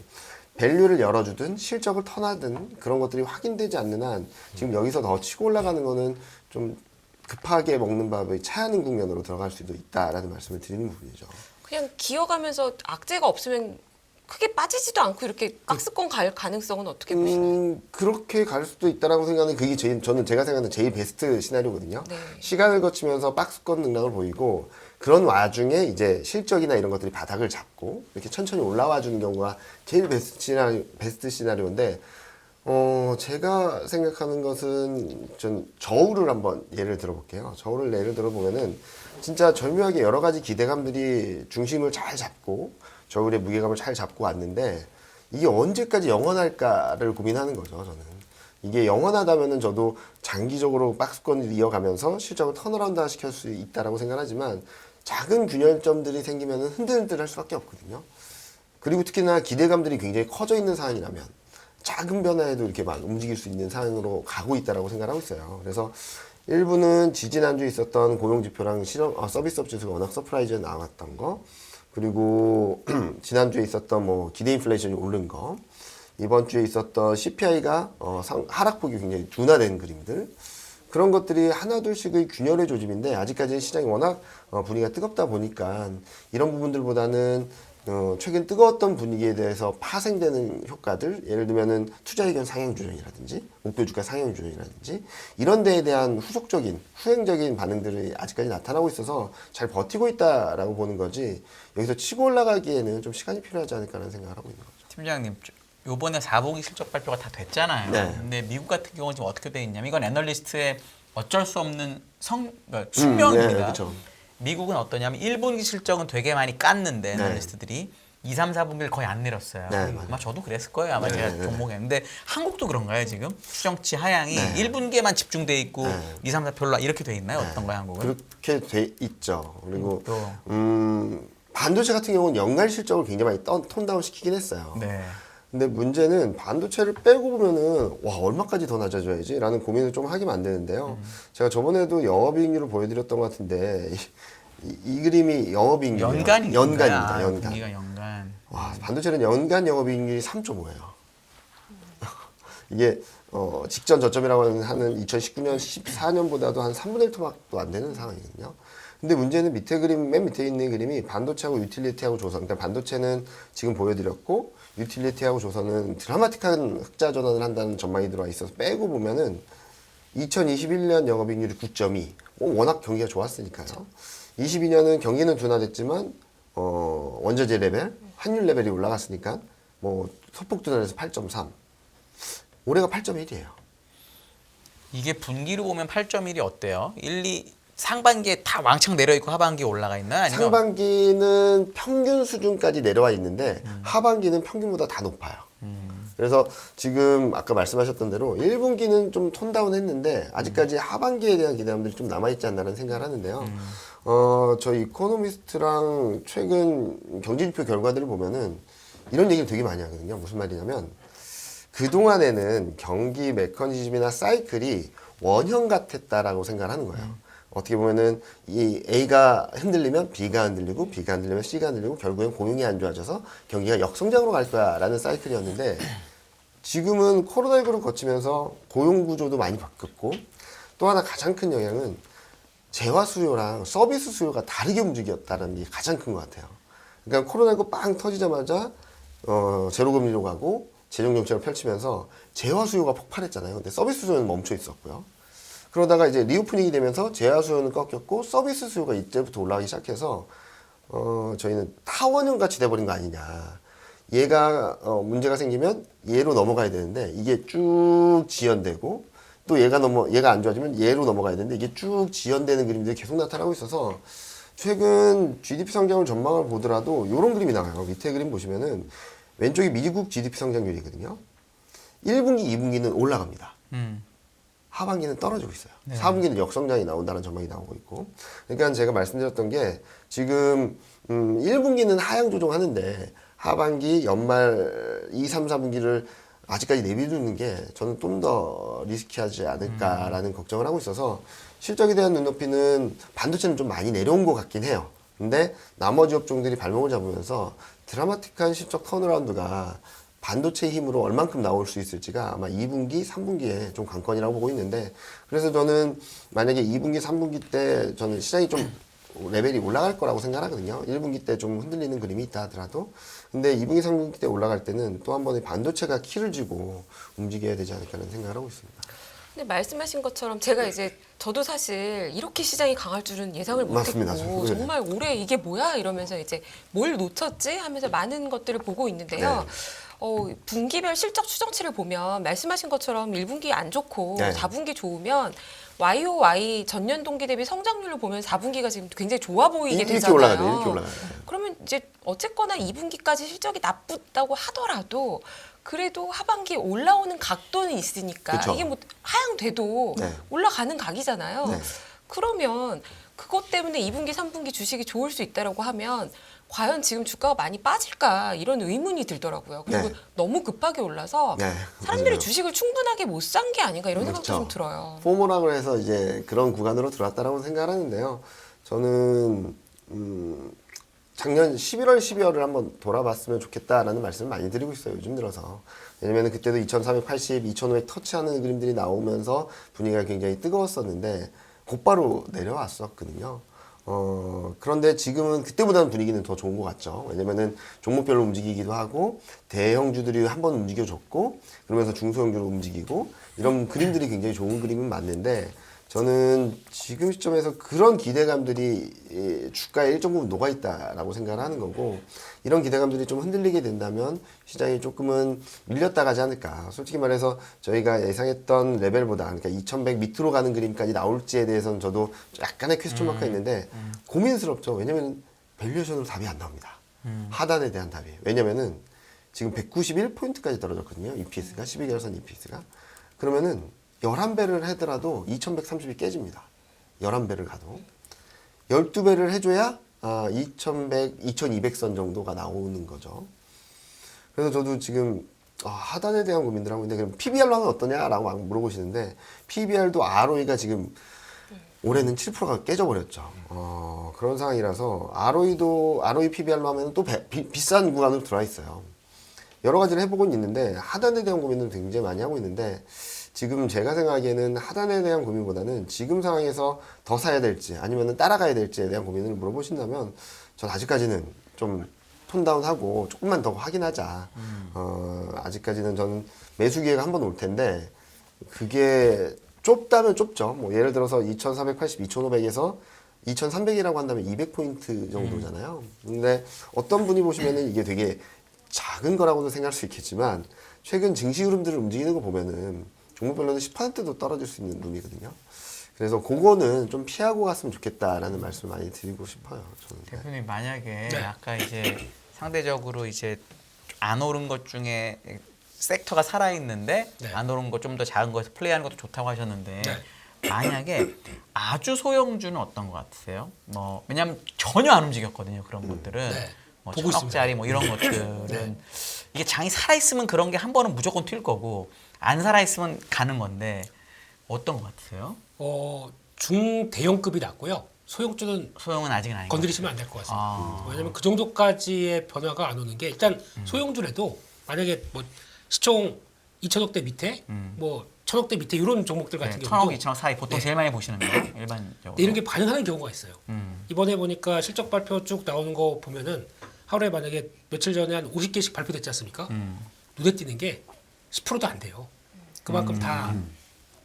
밸류를 열어주든 실적을 턴하든 그런 것들이 확인되지 않는 한 지금 여기서 더 치고 올라가는 거는 좀 급하게 먹는 밥의 차하는 국면으로 들어갈 수도 있다라는 말씀을 드리는 부분이죠. 그냥 기어가면서 악재가 없으면 크게 빠지지도 않고 이렇게 박스권 갈 가능성은 어떻게 보시나요? 그렇게 갈 수도 있다라고 생각하는 그게 저는 제가 생각하는 제일 베스트 시나리오거든요. 네. 시간을 거치면서 박스권 능력을 보이고 그런 와중에 이제 실적이나 이런 것들이 바닥을 잡고 이렇게 천천히 올라와 주는 경우가 제일 베스트 시나리오인데 제가 생각하는 것은 전 저울을 한번 예를 들어볼게요. 저울을 예를 들어보면은 진짜 절묘하게 여러 가지 기대감들이 중심을 잘 잡고 저울의 무게감을 잘 잡고 왔는데 이게 언제까지 영원할까를 고민하는 거죠, 저는. 이게 영원하다면은 저도 장기적으로 박스권을 이어가면서 실적을 턴어라운드 시킬 수 있다라고 생각하지만 작은 균열점들이 생기면은 흔들흔들할 수밖에 없거든요. 그리고 특히나 기대감들이 굉장히 커져 있는 상황이라면 작은 변화에도 이렇게 막 움직일 수 있는 상황으로 가고 있다라고 생각하고 있어요. 그래서 일부는 지지난주에 있었던 고용지표랑 서비스업 지수가 워낙 서프라이즈에 나왔던 거, 그리고 지난주에 있었던 뭐 기대 인플레이션이 오른 거, 이번 주에 있었던 CPI가 하락폭이 굉장히 둔화된 그림들, 그런 것들이 하나둘씩의 균열의 조짐인데 아직까지 시장이 워낙 분위기가 뜨겁다 보니까 이런 부분들보다는 최근 뜨거웠던 분위기에 대해서 파생되는 효과들, 예를 들면은 투자 의견 상향 조정이라든지 목표 주가 상향 조정이라든지 이런 데에 대한 후속적인 후행적인 반응들이 아직까지 나타나고 있어서 잘 버티고 있다라고 보는 거지, 여기서 치고 올라가기에는 좀 시간이 필요하지 않을까라는 생각을 하고 있는 거죠. 팀장님, 요번에 4분기 실적 발표가 다 됐잖아요. 네. 근데 미국 같은 경우는 지금 어떻게 돼 있냐면 이건 애널리스트의 어쩔 수 없는 숙명입니다. 네, 그렇죠. 미국은 어떠냐면 1분기 실적은 되게 많이 깠는데 애널리스트들이 2, 3, 4분기를 거의 안 내렸어요. 네, 맞아요. 아마 저도 그랬을 거예요. 아마 네, 제가 네. 종목에. 근데 한국도 그런가요, 지금? 추정치 하향이 네. 1분기에만 집중돼 있고 네. 2, 3, 4 별로 이렇게 돼 있나요? 어떤가요, 한국은? 그렇게 돼 있죠. 그리고 또. 반도체 같은 경우는 연간 실적을 굉장히 많이 톤다운 시키긴 했어요. 네. 근데 문제는 반도체를 빼고 보면은 와 얼마까지 더 낮아져야지 라는 고민을 좀 하게 만드는데요. 제가 저번에도 영업이익률을 보여드렸던 것 같은데 이 그림이 영업이익률 연간입니다. 연간. 분기가 연간. 와, 반도체는 연간 영업이익률이 3.5예요. 이게 직전 저점이라고 하는 2019년, 14년보다도 한 3분의 1토막도 안 되는 상황이거든요. 근데 문제는 밑에 그림, 맨 밑에 있는 그림이 반도체하고 유틸리티하고 조선. 그러니까 반도체는 지금 보여드렸고 유틸리티하고 조선은 드라마틱한 흑자 전환을 한다는 전망이 들어와 있어서 빼고 보면은 2021년 영업이익률이 9.2. 워낙 경기가 좋았으니까요. 22년은 경기는 둔화됐지만 원자재 레벨, 환율 레벨이 올라갔으니까 뭐 소폭 둔화해서 8.3. 올해가 8.1이에요. 이게 분기로 보면 8.1이 어때요? 1, 2 상반기에 다 왕창 내려 있고 하반기에 올라가 있나요? 아니면 상반기는 평균 수준까지 내려와 있는데 하반기는 평균보다 다 높아요. 그래서 지금 아까 말씀하셨던 대로 1분기는 좀 톤다운 했는데 아직까지 하반기에 대한 기대감들이 좀 남아있지 않나라는 생각을 하는데요. 저희 이코노미스트랑 최근 경제지표 결과들을 보면은 이런 얘기를 되게 많이 하거든요. 무슨 말이냐면 그동안에는 경기 메커니즘이나 사이클이 원형 같았다라고 생각을 하는 거예요. 어떻게 보면은 이 A가 흔들리면 B가 흔들리고 B가 흔들리면 C가 흔들리고 결국엔 공용이 안 좋아져서 경기가 역성장으로 갈 거야라는 사이클이었는데 지금은 코로나19를 거치면서 고용 구조도 많이 바뀌었고 또 하나 가장 큰 영향은 재화 수요랑 서비스 수요가 다르게 움직였다는 게 가장 큰 것 같아요. 그러니까 코로나19 빵 터지자마자 제로금리로 가고 재정정책을 펼치면서 재화 수요가 폭발했잖아요. 근데 서비스 수요는 멈춰 있었고요. 그러다가 이제 리오프닝이 되면서 재화 수요는 꺾였고 서비스 수요가 이때부터 올라가기 시작해서 저희는 타원형 같이 돼버린 거 아니냐. 얘가 문제가 생기면 얘로 넘어가야 되는데 이게 쭉 지연되고 또 얘가 안 좋아지면 얘로 넘어가야 되는데 이게 쭉 지연되는 그림들이 계속 나타나고 있어서 최근 GDP 성장을 전망을 보더라도 이런 그림이 나와요. 밑에 그림 보시면은 왼쪽이 미국 GDP 성장률이거든요. 1분기, 2분기는 올라갑니다. 하반기는 떨어지고 있어요. 네. 4분기는 역성장이 나온다는 전망이 나오고 있고. 그러니까 제가 말씀드렸던 게 지금 1분기는 하향 조정하는데 하반기, 연말 2, 3, 4분기를 아직까지 내비두는 게 저는 좀 더 리스키하지 않을까라는 걱정을 하고 있어서 실적에 대한 눈높이는 반도체는 좀 많이 내려온 것 같긴 해요. 근데 나머지 업종들이 발목을 잡으면서 드라마틱한 실적 턴어라운드가 반도체 힘으로 얼만큼 나올 수 있을지가 아마 2분기, 3분기에 좀 관건이라고 보고 있는데 그래서 저는 만약에 2분기, 3분기 때 저는 시장이 좀 레벨이 올라갈 거라고 생각하거든요. 1분기 때 좀 흔들리는 그림이 있다 하더라도. 근데 2분기, 3분기 때 올라갈 때는 또 한 번에 반도체가 키를 쥐고 움직여야 되지 않을까라는 생각을 하고 있습니다. 근데 말씀하신 것처럼 제가 이제 저도 사실 이렇게 시장이 강할 줄은 예상을 맞습니다. 못했고 네. 정말 올해 이게 뭐야 이러면서 이제 뭘 놓쳤지 하면서 많은 것들을 보고 있는데요. 분기별 실적 추정치를 보면 말씀하신 것처럼 1분기 안 좋고 네. 4분기 좋으면 YOY 전년 동기 대비 성장률을 보면 4분기가 지금 굉장히 좋아 보이게 이렇게 되잖아요. 올라가죠. 이렇게 올라가요. 그러면 이제 어쨌거나 2분기까지 실적이 나쁘다고 하더라도 그래도 하반기 올라오는 각도는 있으니까 그쵸. 이게 뭐 하향돼도 네. 올라가는 각이잖아요. 네. 그러면 그것 때문에 2분기, 3분기 주식이 좋을 수 있다라고 하면 과연 지금 주가가 많이 빠질까 이런 의문이 들더라고요. 그리고 네. 너무 급하게 올라서 네, 사람들이 맞아요. 주식을 충분하게 못 산 게 아닌가 이런 생각도 그렇죠. 좀 들어요. 포모라고 해서 이제 그런 구간으로 들어왔다라고 생각을 하는데요. 저는 작년 11월, 12월을 한번 돌아봤으면 좋겠다라는 말씀을 많이 드리고 있어요. 요즘 들어서. 왜냐면 그때도 2480, 2500 터치하는 그림들이 나오면서 분위기가 굉장히 뜨거웠었는데 곧바로 내려왔었거든요. 그런데 지금은 그때보다는 분위기는 더 좋은 것 같죠. 왜냐면은 종목별로 움직이기도 하고 대형주들이 한번 움직여줬고 그러면서 중소형주로 움직이고 이런 그림들이 굉장히 좋은 그림은 맞는데 저는 지금 시점에서 그런 기대감들이 주가에 일정 부분 녹아있다라고 생각을 하는 거고 이런 기대감들이 좀 흔들리게 된다면 시장이 조금은 밀렸다 가지 않을까. 솔직히 말해서 저희가 예상했던 레벨보다 그러니까 2100 밑으로 가는 그림까지 나올지에 대해서는 저도 약간의 퀘스천 마크가 있는데 고민스럽죠. 왜냐면 밸류에이션으로 답이 안 나옵니다. 하단에 대한 답이. 왜냐면은 지금 191포인트까지 떨어졌거든요. EPS가 12개월선 EPS가. 그러면은 11배를 하더라도 2130이 깨집니다. 11배를 가도. 12배를 해줘야 2100, 2200선 정도가 나오는 거죠. 그래서 저도 지금 하단에 대한 고민들 하고 있는데 그럼 PBR로 하면 어떠냐라고 막 물어보시는데 PBR도 ROE가 지금 올해는 7%가 깨져버렸죠. 그런 상황이라서 ROE PBR로 하면 또 비싼 구간으로 들어와 있어요. 여러 가지를 해보고는 있는데 하단에 대한 고민을 굉장히 많이 하고 있는데 지금 제가 생각하기에는 하단에 대한 고민보다는 지금 상황에서 더 사야 될지 아니면 따라가야 될지에 대한 고민을 물어보신다면 전 아직까지는 좀 톤다운하고 조금만 더 확인하자. 아직까지는 저는 매수 기회가 한 번 올 텐데 그게 좁다면 좁죠. 뭐 예를 들어서 2480, 2500에서 2300이라고 한다면 200포인트 정도잖아요. 근데 어떤 분이 보시면은 이게 되게 작은 거라고도 생각할 수 있겠지만 최근 증시 흐름들을 움직이는 거 보면은 종목별로는 10%도 떨어질 수 있는 룸이거든요. 그래서 그거는 좀 피하고 갔으면 좋겠다라는 말씀을 많이 드리고 싶어요. 저는. 대표님 만약에 네. 아까 이제 상대적으로 이제 안 오른 것 중에 섹터가 살아 있는데 네. 안 오른 거 좀 더 작은 거에서 플레이하는 것도 좋다고 하셨는데 네. 만약에 아주 소형주는 어떤 것 같으세요? 뭐 왜냐하면 전혀 안 움직였거든요 그런 것들은 네. 뭐 보고 천억짜리 뭐 이런 것들은 이게 장이 살아 있으면 그런 게 한 번은 무조건 튈 거고 안 살아 있으면 가는 건데 어떤 것 같으세요? 중대형급이 낫고요. 소형주는 소형은 아직은 아닌 것 건드리시면 안 될 것 같습니다. 아. 왜냐하면 그 정도까지의 변화가 안 오는 게 일단 소형주라도 만약에 뭐 시총 2천억대 밑에 뭐 1천억대 밑에 이런 종목들 같아요. 같은 네, 경우도 1,000억, 2,000억 사이 보통 네. 제일 많이 보시는 거예요. 일반적으로. 이런 게 반응하는 경우가 있어요. 음. 이번에 보니까 실적 발표 쭉 나오는 거 보면은 하루에 만약에 며칠 전에 한 50개씩 발표됐지 않습니까? 눈에 띄는 게 10%도 안 돼요. 그만큼 다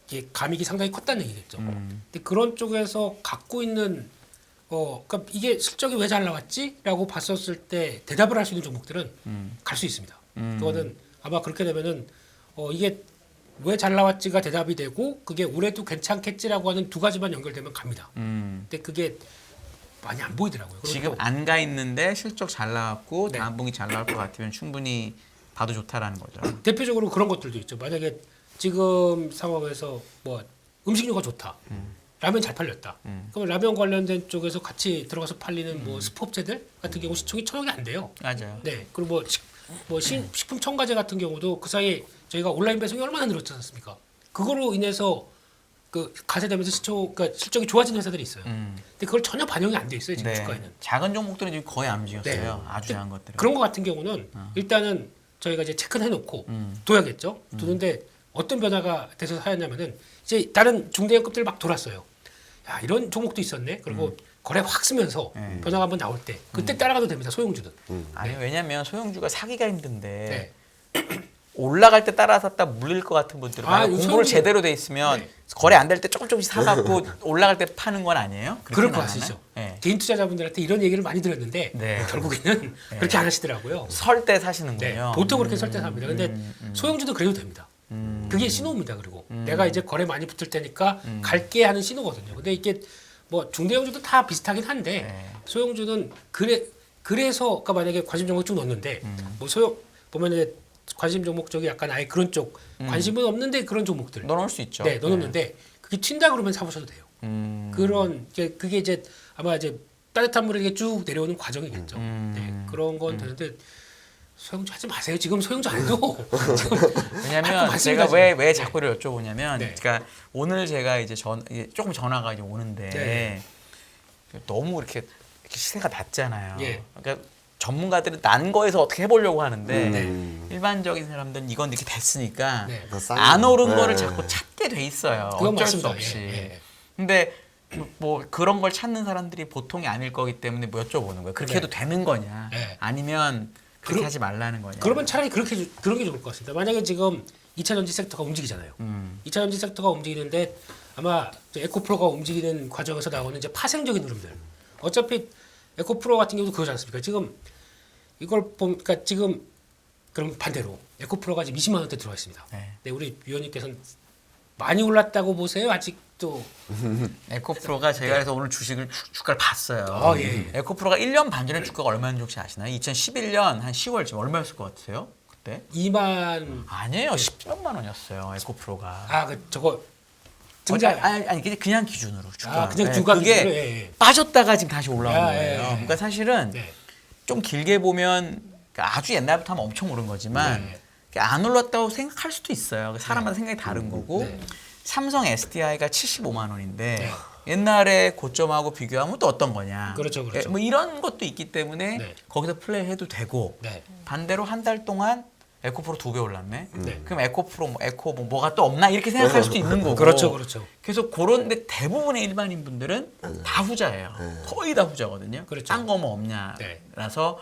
이게 감익이 상당히 컸다는 얘기겠죠. 근데 그런 쪽에서 갖고 있는 그러니까 이게 실적이 왜 잘 나왔지?라고 봤었을 때 대답을 할 수 있는 종목들은 갈 수 있습니다. 그거는 아마 그렇게 되면은 이게 왜 잘 나왔지가 대답이 되고 그게 올해도 괜찮겠지라고 하는 두 가지만 연결되면 갑니다. 근데 그게 많이 안 보이더라고요. 지금 그리고 안 가 있는데 실적 잘 나왔고 네. 다음 분기 잘 나올 것 같으면 충분히 봐도 좋다라는 거죠. 대표적으로 그런 것들도 있죠. 만약에 지금 상황에서 뭐 음식료가 좋다. 라면 잘 팔렸다. 그럼 라면 관련된 쪽에서 같이 들어가서 팔리는 뭐 스포업체들 같은 경우 시총이 1,000억이 안 돼요. 맞아요. 네. 그리고 식품 첨가제 같은 경우도 그 사이에 저희가 온라인 배송이 얼마나 늘었지 않습니까? 그거로 인해서 그 가세되면서 그러니까 실적이 좋아진 회사들이 있어요. 근데 그걸 전혀 반영이 안 돼 있어요 지금 주가에는. 작은 종목들은 지금 거의 안 움직였어요. 네. 아주 작은 것들은. 그런 거 같은 경우는 일단은 저희가 이제 체크는 해놓고 둬야겠죠. 두는데 어떤 변화가 돼서 하였냐면은 이제 다른 중대형급들 막 돌았어요. 야 이런 종목도 있었네. 그리고 거래 확 쓰면서 변화가 한번 나올 때 그때 따라가도 됩니다. 소형주는. 아니 왜냐면 소형주가 사기가 힘든데 네. 올라갈 때 따라 샀다 물릴 것 같은 분들은 아, 공부를 소형주- 제대로 돼 있으면 네. 거래 안 될 때 조금씩 사갖고 올라갈 때 파는 건 아니에요? 그럴 그렇게는 것 안 같으시죠. 하나요? 네. 개인 투자자분들한테 이런 얘기를 많이 들었는데 네. 결국에는 그렇게 안 하시더라고요. 설 때 네, 사시는군요. 보통 그렇게 설득합니다. 근데 소형주도 그래도 됩니다. 그게 신호입니다. 그리고 내가 이제 거래 많이 붙을 테니까 갈게 하는 신호거든요. 근데 이게 뭐 중대형주도 다 비슷하긴 한데 네. 소형주는 그래서 그러니까 만약에 관심 종목 쭉 넣었는데 뭐 소형 보면은 관심 종목 쪽이 약간 아예 그런 쪽 관심은 없는데 그런 종목들 넣어놓을 수 있죠. 네 넣어놓는데 그게 튄다 그러면 사보셔도 돼요. 그런 그게 이제 아마 이제 따뜻한 물에 이렇게 쭉 내려오는 과정이겠죠. 네, 그런 건 되는데 소형주 하지 마세요. 지금 소형주 안 해도 지금 왜냐면 많습니다, 제가 지금. 왜 자꾸 이걸 여쭤보냐면, 네. 그러니까 오늘 제가 이제 이제 조금 전화가 이제 오는데 네. 너무 이렇게 시세가 낮잖아요. 예. 그러니까 전문가들은 난 거에서 어떻게 해보려고 하는데 네. 일반적인 사람들은 이건 이렇게 됐으니까 네. 더 싼 안 거. 오른 네. 거를 자꾸 찾게 돼 있어요. 그건 어쩔 수 맞습니다. 없이. 예, 예. 근데 뭐 그런 걸 찾는 사람들이 보통이 아닐 거기 때문에 뭐 여쭤보는 거예요. 그렇게 네. 해도 되는 거냐? 네. 아니면 그렇게 그러- 하지 말라는 거냐? 그러면 차라리 그런 게 좋을 것 같습니다. 만약에 지금 2차 전지 섹터가 움직이잖아요. 2차 전지 섹터가 움직이는데 아마 이제 에코프로가 움직이는 과정에서 나오는 이제 파생적인 흐름들. 어차피 에코프로 같은 경우도 그거지 않습니까? 지금 이걸 보니까 지금 그럼 반대로 에코프로가 지금 20만 원대 들어와 있습니다. 네. 네, 우리 위원님께서는 많이 올랐다고 보세요? 아직도 에코프로가 제가 그래서 오늘 주가를 봤어요. 아, 예. 에코프로가 1년 반 전에 주가가 얼마였는지 혹시 아시나요? 2011년 한 10월쯤 얼마였을 것 같으세요? 그때? 2만 아니에요. 10몇만 원이었어요. 에코프로가. 저거 등장 아니 그냥 기준으로 주가. 그냥 주가 그게 기준으로, 예, 예. 빠졌다가 지금 다시 올라온 아, 거예요. 예, 예. 그러니까 사실은 네. 좀 길게 보면 그러니까 아주 옛날부터 하면 엄청 오른 거지만 네. 안 올랐다고 생각할 수도 있어요. 사람마다 생각이 다른 거고 네. 삼성 SDI가 75만 원인데 네. 옛날에 고점하고 비교하면 또 어떤 거냐. 그렇죠, 그렇죠. 뭐 이런 것도 있기 때문에 네. 거기서 플레이해도 되고 네. 반대로 한 달 동안 에코프로 2배 올랐네. 네. 그럼 에코프로 에코 뭐가 또 없나 이렇게 생각할 수도 있는 거고. 그렇죠, 그렇죠. 그래서 그런데 대부분의 일반인 분들은 다 후자예요. 거의 다 후자거든요. 그렇죠. 딴 거 뭐 네. 없냐라서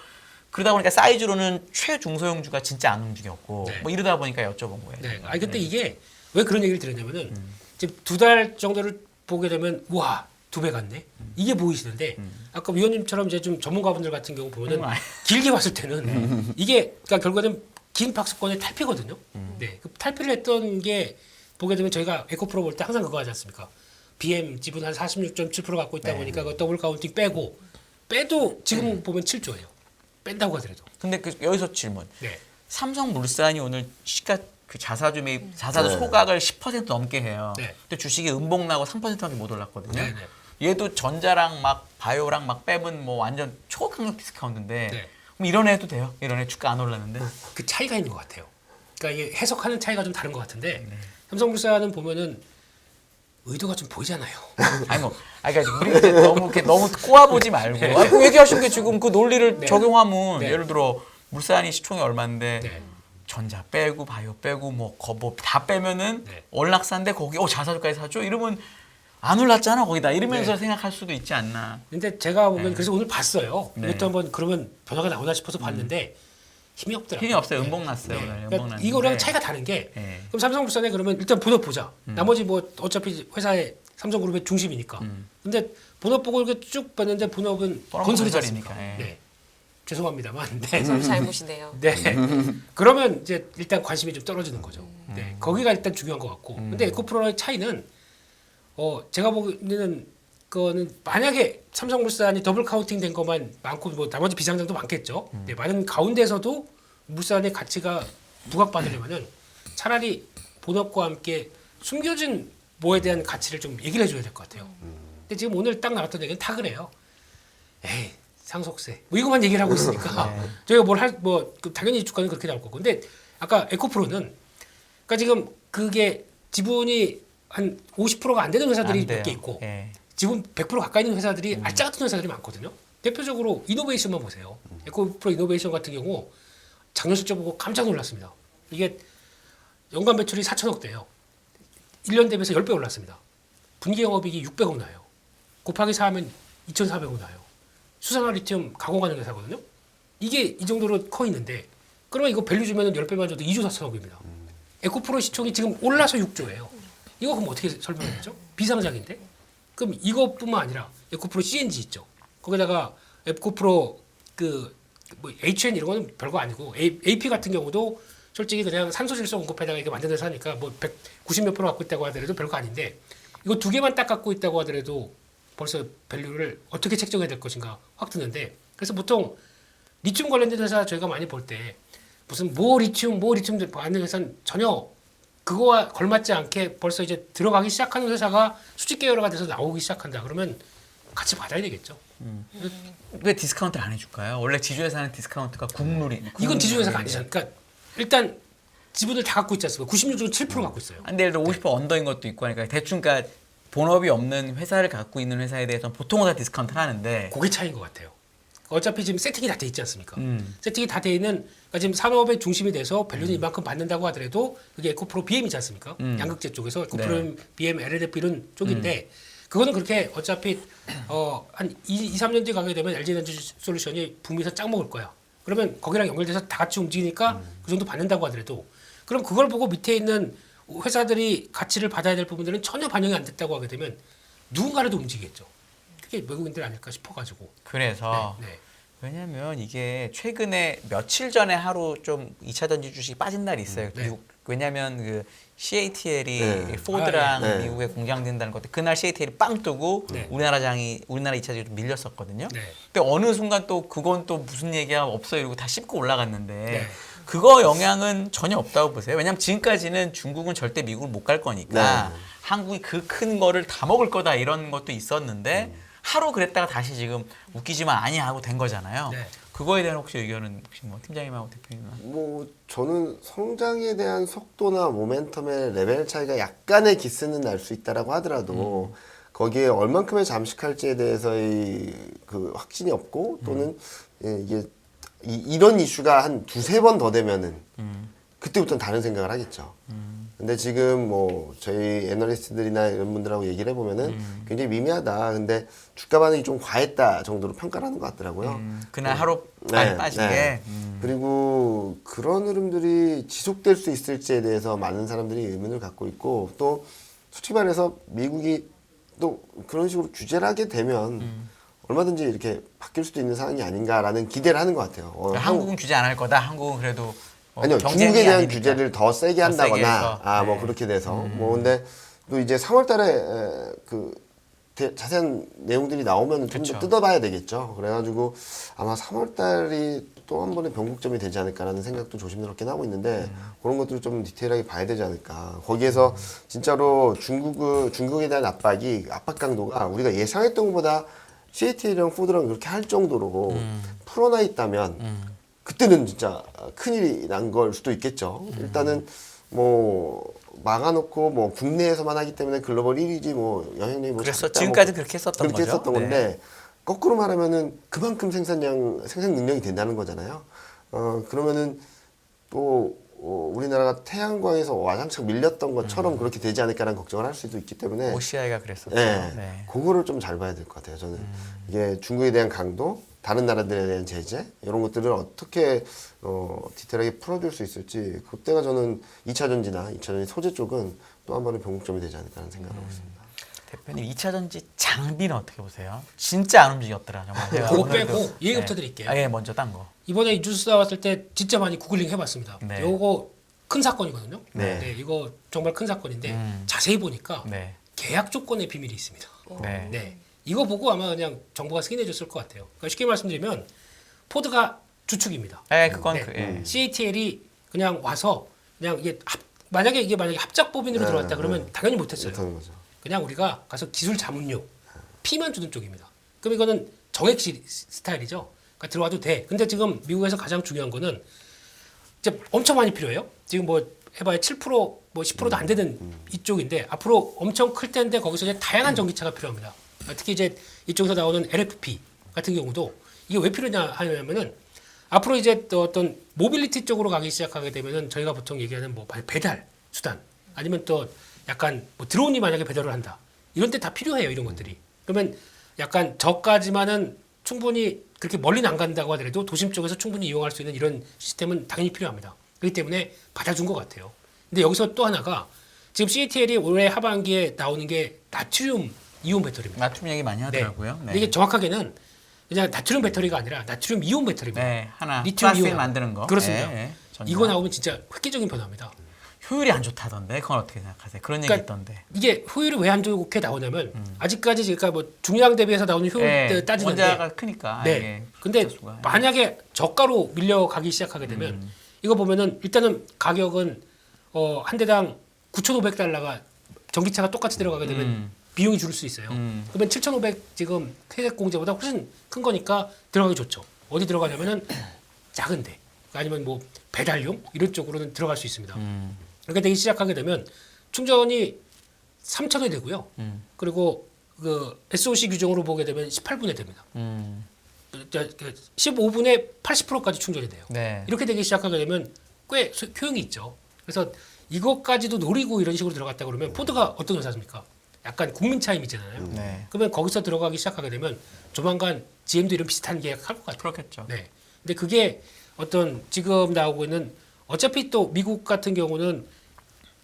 그러다 보니까 사이즈로는 최중소형주가 진짜 안 움직였고 네. 뭐 이러다 보니까 여쭤본 거예요. 네. 아니 근데 이게 왜 그런 얘기를 드렸냐면은 지금 2달 정도를 보게 되면 와 2배 갔네 이게 보이시는데 아까 위원님처럼 이제 좀 전문가분들 같은 경우 보면은 아니. 길게 봤을 때는 이게 그러니까 결국에는 긴 박스권의 탈피거든요. 네. 그 탈피를 했던 게 보게 되면 저희가 에코프로 볼 때 항상 그거 하지 않습니까? BM 지분 한 46.7% 갖고 있다 보니까 그 더블 카운팅 빼도 지금 보면 7조예요. 뺀다고 하더라도. 근데 여기서 질문. 네. 삼성물산이 오늘 시가 그 자사주 매입 자사주 소각을 10% 넘게 해요. 네. 근데 주식이 음봉 나고 3%밖에 못 올랐거든요. 네, 네. 얘도 전자랑 막 바이오랑 막 빼면 뭐 완전 초강력 디스카운트인데 네. 그럼 이런 애도 돼요? 이런 애 주가 안 올랐는데? 그 차이가 있는 것 같아요. 그러니까 이게 해석하는 차이가 좀 다른 것 같은데 삼성물산은 보면은 의도가 좀 보이잖아요. 아니 뭐, 그러니까 우리 이제 너무 꼬아보지 말고. 그 얘기하신 게 지금 그 논리를 네. 적용하면 네. 예를 들어 물산이 시총이 얼마인데 네. 전자 빼고 바이오 빼고 뭐 다 빼면은 네. 월락사인데 거기 자사주까지 사죠. 이러면 안 올랐잖아 거기다. 이러면서 네. 생각할 수도 있지 않나. 근데 제가 보면 그래서 오늘 봤어요. 네. 이것도 한번 그러면 변화가 나오나 싶어서 봤는데 힘이 없더라고요. 힘이 없어요. 네. 음봉 났어요. 네. 오늘 그러니까 음봉 났는데. 이거랑 차이가 다른 게 네. 그럼 삼성물산에 그러면 일단 본업 보자. 나머지 뭐 어차피 회사의 삼성그룹의 중심이니까. 근데 본업 보고 이렇게 쭉 봤는데 본업은 본업은 건설이지 건설이니까, 않습니까? 예. 네. 죄송합니다만. 네. 좀 잘못이네요. 네. 그러면 이제 일단 관심이 좀 떨어지는 거죠. 네. 거기가 일단 중요한 것 같고. 근데 에코프로의 차이는 제가 보기에는 거는 만약에 삼성물산이 더블 카운팅 된 것만 많고 뭐 나머지 비상장도 많겠죠. 네, 많은 가운데서도 물산의 가치가 부각받으려면은 차라리 본업과 함께 숨겨진 뭐에 대한 가치를 좀 얘기를 해줘야 될 것 같아요. 근데 지금 오늘 딱 나왔던 얘기는 다 그래요. 에이 상속세 뭐 이것만 얘기를 하고 있으니까 저희가 당연히 주가는 그렇게 나올 거고. 근데 아까 에코프로는 그러니까 지금 그게 지분이 한 50%가 안 되는 회사들이 안 돼요. 몇 개 있고 예. 지분 100% 가까이 있는 회사들이 알짜 같은 회사들이 많거든요. 대표적으로 이노베이션만 보세요. 에코프로 이노베이션 같은 경우 작년 실적 보고 깜짝 놀랐습니다. 이게 연간 매출이 4천억대예요. 1년 대비해서 10배 올랐습니다. 분기 영업이익이 600억 나요. 곱하기 4하면 2,400억 나요. 수산화 리튬 가공하는 회사거든요. 이게 이 정도로 커 있는데 그러면 이거 밸류 주면 10배만 줘도 2조 4천억입니다. 에코프로 시총이 지금 올라서 6조예요. 이거 그럼 어떻게 설명하죠? 비상장인데? 그럼 이것뿐만 아니라 에코프로 CNG 있죠. 거기다가 에코프로 뭐 HN 이런 거는 별거 아니고 AP 같은 경우도 솔직히 그냥 산소질소 공급에다가 이게 만든 회사니까 뭐 190몇 프로 갖고 있다고 하더라도 별거 아닌데 이거 두 개만 딱 갖고 있다고 하더라도 벌써 밸류를 어떻게 책정해야 될 것인가 확 드는데 그래서 보통 리튬 관련된 회사 저희가 많이 볼 때 무슨 뭐 리튬 하는 회사는 전혀 그거와 걸맞지 않게 벌써 이제 들어가기 시작하는 회사가 수직 계열화가 돼서 나오기 시작한다. 그러면 같이 받아야 되겠죠. 왜 디스카운트를 안 해줄까요? 원래 지주회사는 디스카운트가 국룰이. 이건 지주회사가 아니잖아요. 그러니까 일단 지분을 다 갖고 있지 않습니까? 96 중에 7% 갖고 있어요. 근데 예를 들어 50% 언더인 것도 있고 하니까 대충 그러니까 본업이 없는 회사를 갖고 있는 회사에 대해서는 보통은 다 디스카운트를 하는데 그게 차이인 것 같아요. 어차피 지금 세팅이 다 돼 있지 않습니까? 세팅이 다 돼 있는 그러니까 지금 산업의 중심이 돼서 밸류는 이만큼 받는다고 하더라도 그게 에코프로 BM이지 않습니까? 양극재 쪽에서 에코프로 BM, LLF 이런 쪽인데 그거는 그렇게 어차피 한 2, 3년 뒤에 가게 되면 LG에너지 솔루션이 북미에서 짱 먹을 거야. 그러면 거기랑 연결돼서 다 같이 움직이니까 그 정도 받는다고 하더라도 그럼 그걸 보고 밑에 있는 회사들이 가치를 받아야 될 부분들은 전혀 반영이 안 됐다고 하게 되면 누군가라도 움직이겠죠. 그게 외국인들 아닐까 싶어가지고. 그래서 네. 왜냐면 이게 최근에 며칠 전에 하루 좀 2차 전지 주식이 빠진 날이 있어요. 네. 왜냐면 그 CATL이 네. 포드랑 네. 미국에 공장된다는 것때 그날 CATL이 빵 뜨고 네. 우리나라 2차 전지 좀 밀렸었거든요. 네. 근데 어느 순간 또 그건 또 무슨 얘기야 없어요 이러고 다 씹고 올라갔는데 네. 그거 영향은 전혀 없다고 보세요. 왜냐면 지금까지는 중국은 절대 미국을 못 갈 거니까 네. 한국이 그 큰 거를 다 먹을 거다 이런 것도 있었는데 하루 그랬다가 다시 지금 웃기지만 아니야 하고 된 거잖아요. 네. 그거에 대한 혹시 의견은 혹시 뭐 팀장님하고 대표님은? 뭐 저는 성장에 대한 속도나 모멘텀의 레벨 차이가 약간의 기스는 날 수 있다라고 하더라도 거기에 얼만큼의 잠식할지에 대해서의 그 확신이 없고 또는 이게 이런 이슈가 한 두세 번 더 되면은 그때부터는 다른 생각을 하겠죠. 근데 지금 뭐 저희 애널리스트들이나 이런 분들하고 얘기를 해보면은 굉장히 미미하다. 근데 주가 반응이 좀 과했다 정도로 평가를 하는 것 같더라고요. 그날 하루 많이 네, 빠진 네. 게 그리고 그런 흐름들이 지속될 수 있을지에 대해서 많은 사람들이 의문을 갖고 있고 또 솔직히 말해서 미국이 또 그런 식으로 규제를 하게 되면 얼마든지 이렇게 바뀔 수도 있는 상황이 아닌가라는 기대를 하는 것 같아요. 한국은 규제 안 할 거다. 한국은 그래도 아니요, 경쟁이 중국에 대한 아니니까. 규제를 더 세게 더 세게 한다거나, 해서. 뭐 네. 그렇게 돼서, 뭐 근데 또 이제 3월달에 그 자세한 내용들이 나오면 좀 더 그쵸. 뜯어봐야 되겠죠. 그래가지고 아마 3월달이 또 한 번의 변곡점이 되지 않을까라는 생각도 조심스럽긴 하고 있는데 그런 것들을 좀 디테일하게 봐야 되지 않을까. 거기에서 진짜로 중국에 대한 압박 강도가 우리가 예상했던 것보다 CATL이랑 포드랑 그렇게 할 정도로 풀어나 있다면. 그때는 진짜 큰일이 난 걸 수도 있겠죠. 일단은 뭐 막아놓고 뭐 국내에서만 하기 때문에 글로벌 1위지 뭐 영향력이 뭐 그래서 작다, 지금까지 뭐 그렇게 했었던 그렇게 거죠. 했었던 네. 건데 거꾸로 말하면은 그만큼 생산 능력이 된다는 거잖아요. 그러면은 또 우리나라가 태양광에서 와장창 밀렸던 것처럼 그렇게 되지 않을까라는 걱정을 할 수도 있기 때문에 OCI가 그랬었죠. 네, 네. 그거를 좀 잘 봐야 될 것 같아요. 저는 이게 중국에 대한 강도, 다른 나라들에 대한 제재 이런 것들을 어떻게 디테일하게 풀어줄 수 있을지 그때가 저는 2차 전지나 2차 전지 소재 쪽은 또 한 번의 변곡점이 되지 않을까라는 생각을 하고 있습니다. 대표님 2차 전지 장비는 어떻게 보세요? 진짜 안 움직였더라 정말. 제가 그거 오늘도- 빼고 얘기부터 네. 드릴게요. 아, 예, 먼저 딴 거. 이번에 이 뉴스 나왔을 때 진짜 많이 구글링 해봤습니다. 네. 요거 큰 사건이거든요. 네. 이거 정말 큰 사건인데 자세히 보니까 네. 계약 조건에 비밀이 있습니다. 네. 네. 이거 보고 아마 그냥 정부가 승인해줬을 것 같아요. 그러니까 쉽게 말씀드리면 포드가 주축입니다. 네, 그건 네. 그, 예. CATL이 그냥 와서 그냥 이게 만약에 합작 법인으로 네, 들어왔다 그러면 네. 당연히 못했어요. 못하는 거죠. 그냥 우리가 가서 기술 자문료 피만 주는 쪽입니다. 그럼 이거는 정액 스타일이죠. 그러니까 들어와도 돼. 근데 지금 미국에서 가장 중요한 거는 이제 엄청 많이 필요해요. 지금 뭐 해봐야 7% 뭐 10%도 안 되는 이쪽인데 앞으로 엄청 클 텐데 거기서 이제 다양한 전기차가 필요합니다. 특히 이제 이쪽에서 나오는 LFP 같은 경우도 이게 왜 필요냐 하냐면은 앞으로 이제 또 어떤 모빌리티 쪽으로 가기 시작하게 되면은 저희가 보통 얘기하는 뭐 배달 수단 아니면 또 약간 뭐 드론이 만약에 배달을 한다 이런 데 다 필요해요 이런 것들이. 그러면 약간 저까지만은 충분히 그렇게 멀리는 안 간다고 하더라도 도심 쪽에서 충분히 이용할 수 있는 이런 시스템은 당연히 필요합니다. 그렇기 때문에 받아준 것 같아요. 근데 여기서 또 하나가 지금 CATL이 올해 하반기에 나오는 게 나트륨 이온 배터리입니다. 나트륨 얘기 많이 하더라고요. 근데 이게 정확하게는 그냥 나트륨 배터리가 아니라 나트륨 이온 배터리입니다. 네, 하나 리튬 플라스틱 이온 만드는 거. 그렇습니다. 예, 예. 전자. 이거 나오면 진짜 획기적인 변화입니다. 효율이 안 좋다던데. 그건 어떻게 생각하세요? 그런 얘기 그러니까 있던데. 이게 효율이 왜 안 좋게 나오냐면 아직까지 제가 뭐 중량 대비해서 나오는 효율 예, 따지는데 원자가 크니까. 네. 이게 근데 흡수가. 만약에 저가로 밀려가기 시작하게 되면 이거 보면은 일단은 가격은 한 대당 9,500달러가 전기차가 똑같이 들어가게 되면 비용이 줄을 수 있어요. 그러면 7,500 지금 회색 공제보다 훨씬 큰 거니까 들어가기 좋죠. 어디 들어가냐면은 작은데 아니면 뭐 배달용 이런 쪽으로는 들어갈 수 있습니다. 이렇게 되기 시작하게 되면 충전이 3,000회 되고요. 그리고 그 SOC 규정으로 보게 되면 18분에 됩니다. 15분에 80%까지 충전이 돼요. 네. 이렇게 되기 시작하게 되면 꽤 효용이 있죠. 그래서 이것까지도 노리고 이런 식으로 들어갔다 그러면 포드가 어떤 회사입니까? 약간 국민 차임이잖아요. 네. 그러면 거기서 들어가기 시작하게 되면 조만간 GM도 이런 비슷한 계약 할 것 같아요. 그렇겠죠. 네. 근데 그게 어떤 지금 나오고 있는 어차피 또 미국 같은 경우는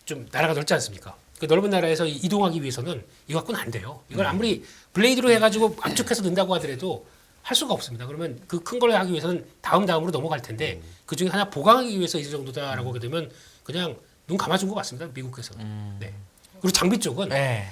좀 나라가 넓지 않습니까? 그 넓은 나라에서 이동하기 위해서는 이거 갖고는 안 돼요. 이걸 아무리 블레이드로 해가지고 압축해서 넣는다고 하더라도 할 수가 없습니다. 그러면 그 큰 걸 하기 위해서는 다음으로 넘어갈 텐데 그 중에 하나 보강하기 위해서 이 정도다라고 하게 되면 그냥 눈 감아준 것 같습니다. 미국에서는. 네. 그리고 장비 쪽은 네.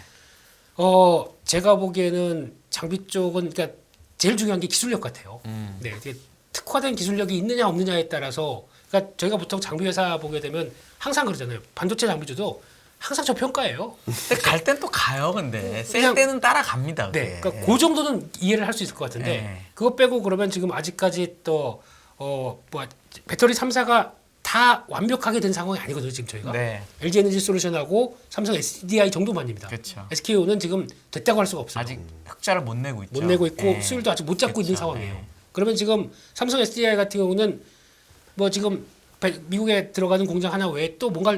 제가 보기에는 장비 쪽은 그러니까 제일 중요한 게 기술력 같아요. 네, 이게 특화된 기술력이 있느냐 없느냐에 따라서 그러니까 저희가 보통 장비 회사 보게 되면 항상 그러잖아요. 반도체 장비주도 항상 저평가예요. 근데 갈 땐 또 가요, 근데. 셀 그냥- 때는 따라갑니다. 그게. 네, 그러니까 그 정도는 이해를 할 수 있을 것 같은데 네. 그거 빼고 그러면 지금 아직까지 또 뭐 배터리 3사가 다 완벽하게 된 상황이 아니거든요. 지금 저희가 네. LG 에너지 솔루션하고 삼성 SDI 정도만입니다. 그렇죠. SKO는 지금 됐다고 할 수가 없어요. 아직 흑자를 못 내고 있죠. 못 내고 있고 네. 수율도 아직 못 잡고 있는 그렇죠. 상황이에요. 네. 그러면 지금 삼성 SDI 같은 경우는 뭐 지금 미국에 들어가는 공장 하나 외에 또 뭔가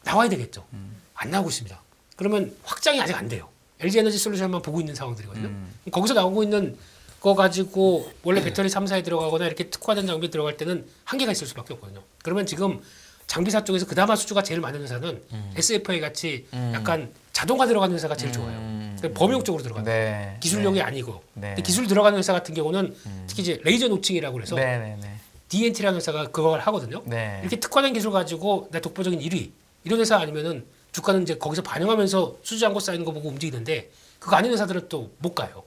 나와야 되겠죠. 안 나오고 있습니다. 그러면 확장이 아직 안 돼요. LG 에너지 솔루션만 보고 있는 상황들이거든요. 거기서 나오고 있는 거 가지고 원래 배터리 3사에 들어가거나 이렇게 특화된 장비 들어갈 때는 한계가 있을 수밖에 없거든요. 그러면 지금 장비사 쪽에서 그나마 수주가 제일 많은 회사는 SFA 같이 약간 자동화 들어가는 회사가 제일 좋아요. 그러니까 범용 쪽으로 들어가는 네. 기술력이 네. 아니고 네. 근데 기술 들어가는 회사 같은 경우는 특히 이제 레이저 노칭이라고 그래서 네, 네, 네. DNT라는 회사가 그걸 하거든요. 네. 이렇게 특화된 기술 가지고 내 독보적인 1위 이런 회사 아니면은 주가는 이제 거기서 반영하면서 수주 잔고 쌓이는 거 보고 움직이는데 그거 아닌 회사들은 또 못 가요.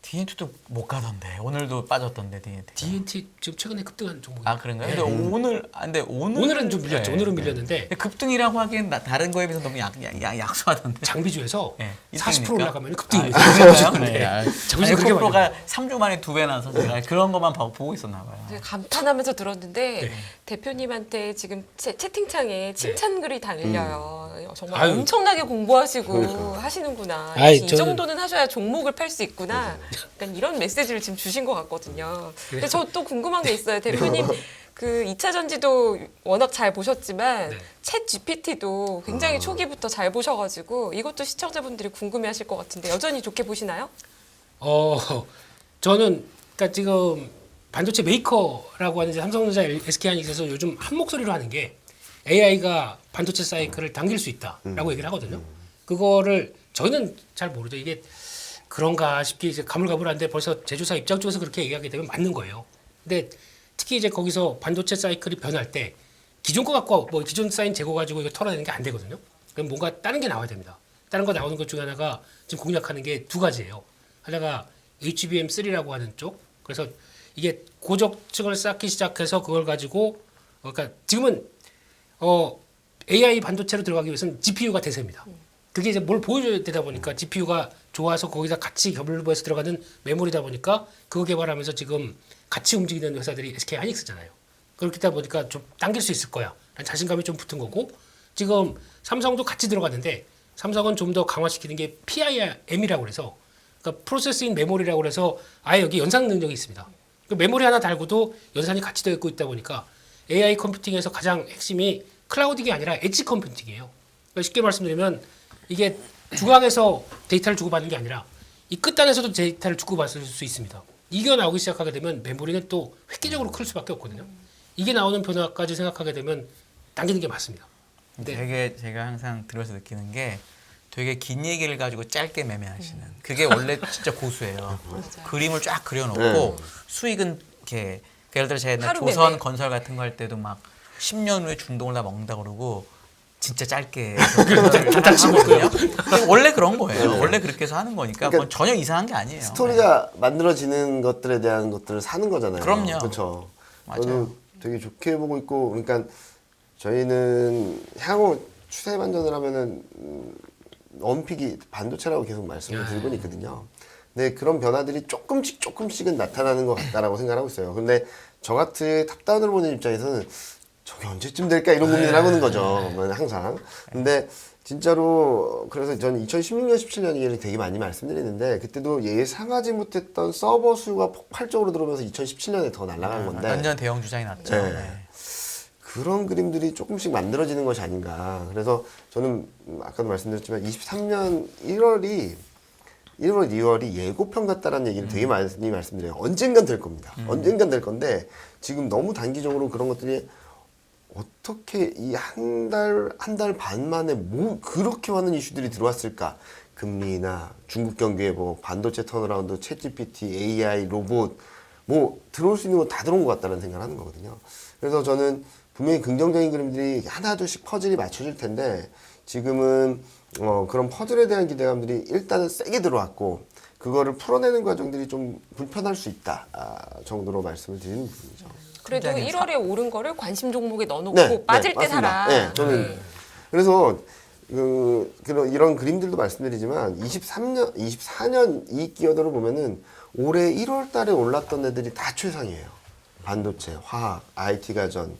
D&T도 못 가던데. 오늘도 빠졌던데 D&T. D&T 지금 최근에 급등한 종목이. 아 그런가요? 네. 근데 오늘은 좀 밀렸죠. 네. 오늘은 밀렸는데 근데 급등이라고 하기엔 다른 거에 비해서 너무 약소하던데. 장비주에서 네, 40% 일등이니까? 올라가면 급등입니다. 그런가요? 네. 네. 장비주 그렇게 많이 에코프로가 3주 만에 2배 나서 제가 그런 것만 보고 있었나 봐요. 제가 감탄하면서 들었는데 네. 대표님한테 지금 채팅창에 칭찬글이 달려요. 정말 아유. 엄청나게 공부하시고 그러니까. 하시는구나. 아이, 이 저는- 정도는 하셔야 종목을 팔 수 있구나. 약간 이런 메시지를 지금 주신 것 같거든요. 근데 저 또 궁금한 게 있어요. 대표님 그 2차 전지도 워낙 잘 보셨지만 네. 챗 GPT도 굉장히 초기부터 잘 보셔가지고 이것도 시청자분들이 궁금해하실 것 같은데 여전히 좋게 보시나요? 저는 그러니까 지금 반도체 메이커라고 하는 이제 삼성전자, SK하이닉스에서 요즘 한 목소리로 하는 게 AI가 반도체 사이클을 당길 수 있다라고 얘기를 하거든요. 그거를 저는 잘 모르죠. 이게 그런가 싶게 이제 가물가물한데 벌써 제조사 입장 쪽에서 그렇게 얘기하게 되면 맞는 거예요. 근데 특히 이제 거기서 반도체 사이클이 변할 때 기존 거 갖고 뭐 기존 사인 재고 가지고 이거 털어내는 게 안 되거든요. 그럼 뭔가 다른 게 나와야 됩니다. 다른 거 나오는 것 중에 하나가 지금 공략하는 게 두 가지예요. 하나가 HBM3라고 하는 쪽. 그래서 이게 고적층을 쌓기 시작해서 그걸 가지고 그러니까 지금은 AI 반도체로 들어가기 위해서는 GPU가 대세입니다. 그게 이제 뭘 보여줘야 되다 보니까 GPU가 좋아서 거기다 같이 결부해서 들어가는 메모리다 보니까 그거 개발하면서 지금 같이 움직이는 회사들이 SK 하이닉스잖아요. 그렇다 보니까 좀 당길 수 있을 거야. 라는 자신감이 좀 붙은 거고 지금 삼성도 같이 들어갔는데 삼성은 좀 더 강화시키는 게 PIM이라고 그래서 그러니까 프로세스인 메모리라고 그래서 아예 여기 연산 능력이 있습니다. 그 메모리 하나 달고도 연산이 같이 되어 있다 보니까 AI 컴퓨팅에서 가장 핵심이 클라우딩이 아니라 엣지 컴퓨팅이에요. 그러니까 쉽게 말씀드리면 이게 중앙에서 데이터를 주고받는 게 아니라 이 끝단에서도 데이터를 주고받을 수 있습니다. 이게 나오기 시작하게 되면 메모리는 또 획기적으로 클 수밖에 없거든요. 이게 나오는 변화까지 생각하게 되면 당기는 게 맞습니다. 네. 되게 제가 항상 들어서 느끼는 게 되게 긴 얘기를 가지고 짧게 매매하시는 그게 원래 진짜 고수예요. 그림을 쫙 그려놓고 수익은 이렇게 그러니까 예를 들어 제가 옛날 하루 조선 매매. 건설 같은 거 할 때도 막 10년 후에 중동을 다 먹는다 그러고 진짜 짧게 단단 치고요. 원래 그런 거예요. 원래 그렇게 해서 하는 거니까 그러니까 그건 전혀 이상한 게 아니에요. 스토리가 만들어지는 것들에 대한 것들을 사는 거잖아요. 그럼요. 그렇죠. 맞아요. 저는 되게 좋게 보고 있고, 그러니까 저희는 향후 추세 반전을 하면은 원픽이 반도체라고 계속 말씀을 드리고 있거든요. 근데 그런 변화들이 조금씩은 나타나는 것 같다라고 생각하고 있어요. 근데 저 같은 탑다운으로 보는 입장에서는 저게 언제쯤 될까 이런 고민을 하고 있는 거죠. 항상. 근데 진짜로 그래서 저는 2016년, 17년 얘기를 되게 많이 말씀드리는데 그때도 예상하지 못했던 서버 수가 폭발적으로 들어오면서 2017년에 더 날아간 건데 완전 대형 주장이 났죠. 네. 네. 그런 그림들이 조금씩 만들어지는 것이 아닌가. 그래서 저는 아까도 말씀드렸지만 23년 1월, 2월이 예고편 같다라는 얘기를 되게 많이 말씀드려요. 언젠간 될 겁니다. 언젠간 될 건데 지금 너무 단기적으로 그런 것들이 어떻게 이 한 달 반 만에 뭐 그렇게 많은 이슈들이 들어왔을까? 금리나 중국 경기 회복, 반도체 턴어라운드, 챗GPT, AI, 로봇 뭐 들어올 수 있는 거 다 들어온 것 같다는 생각을 하는 거거든요. 그래서 저는 분명히 긍정적인 그림들이 하나둘씩 퍼즐이 맞춰질 텐데 지금은 그런 퍼즐에 대한 기대감들이 일단은 세게 들어왔고 그거를 풀어내는 과정들이 좀 불편할 수 있다 정도로 말씀을 드리는 부분이죠. 그래도 굉장히 1월에 오른 거를 관심 종목에 넣어놓고 네, 빠질 때 맞습니다. 사라. 네, 저는 그래서 이런 그림들도 말씀드리지만 24년 이익 기여도를 보면은 올해 1월달에 올랐던 애들이 다 최상이에요. 반도체, 화학, IT 가전,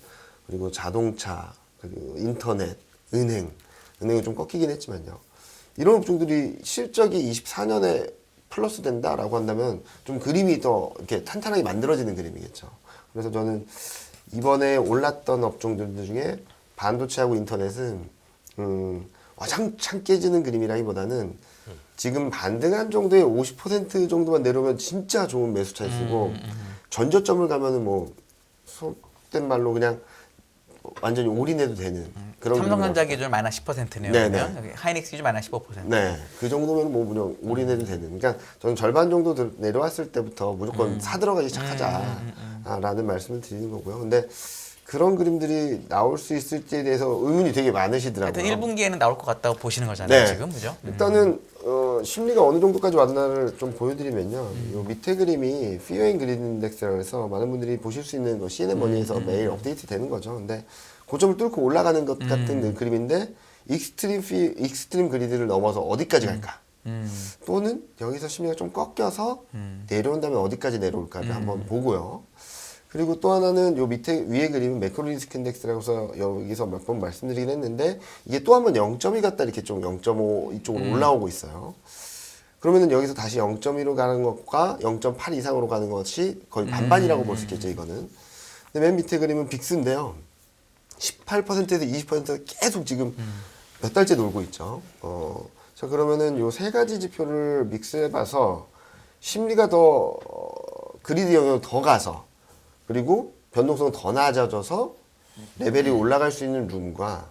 그리고 자동차, 그리고 인터넷, 은행은 좀 꺾이긴 했지만요. 이런 업종들이 실적이 24년에 플러스 된다라고 한다면 좀 그림이 더 이렇게 탄탄하게 만들어지는 그림이겠죠. 그래서 저는 이번에 올랐던 업종들 중에 반도체하고 인터넷은 와장창 깨지는 그림이라기보다는 지금 반등한 정도의 50% 정도만 내려오면 진짜 좋은 매수 차이시고 전저점을 가면은 뭐 속된 말로 그냥 완전히 올인해도 되는 그런 삼성전자 그림이라서. 기준 마이너스 10%네요. 네네. 그러면 여기 하이닉스 기준 마이너스 15%. 네, 그 정도면 뭐 그냥 올인해도 되는. 그러니까 저는 절반 정도 내려왔을 때부터 무조건 사 들어가기 시작하자라는 말씀을 드리는 거고요. 근데 그런 그림들이 나올 수 있을지에 대해서 의문이 되게 많으시더라고요. 하여튼 1분기에는 나올 것 같다고 보시는 거잖아요, 네. 지금 그죠? 일단은 심리가 어느 정도까지 왔나를 좀 보여드리면요. 요 밑에 그림이 Fear and Greed Index라고 해서 많은 분들이 보실 수 있는 거 CNN 머니에서 매일 업데이트 되는 거죠. 근데 고점을 뚫고 올라가는 것 같은 그림인데 익스트림 그리드를 넘어서 어디까지 갈까? 또는 여기서 심리가 좀 꺾여서 내려온다면 어디까지 내려올까를 한번 보고요. 그리고 또 하나는 요 밑에 위에 그림은 매크로 리스크 인덱스라고 해서 여기서 몇 번 말씀드리긴 했는데 이게 또 한 번 0.2 갔다 이렇게 좀 0.5 이쪽으로 올라오고 있어요. 그러면은 여기서 다시 0.2로 가는 것과 0.8 이상으로 가는 것이 거의 반반이라고 볼 수 있겠죠, 이거는. 근데 맨 밑에 그림은 빅스인데요. 18%에서 20%가 계속 지금 몇 달째 놀고 있죠. 자, 그러면은 요 세 가지 지표를 믹스해봐서 심리가 더 그리드 영역으로 더 가서 그리고 변동성은 더 낮아져서 레벨이 올라갈 수 있는 룸과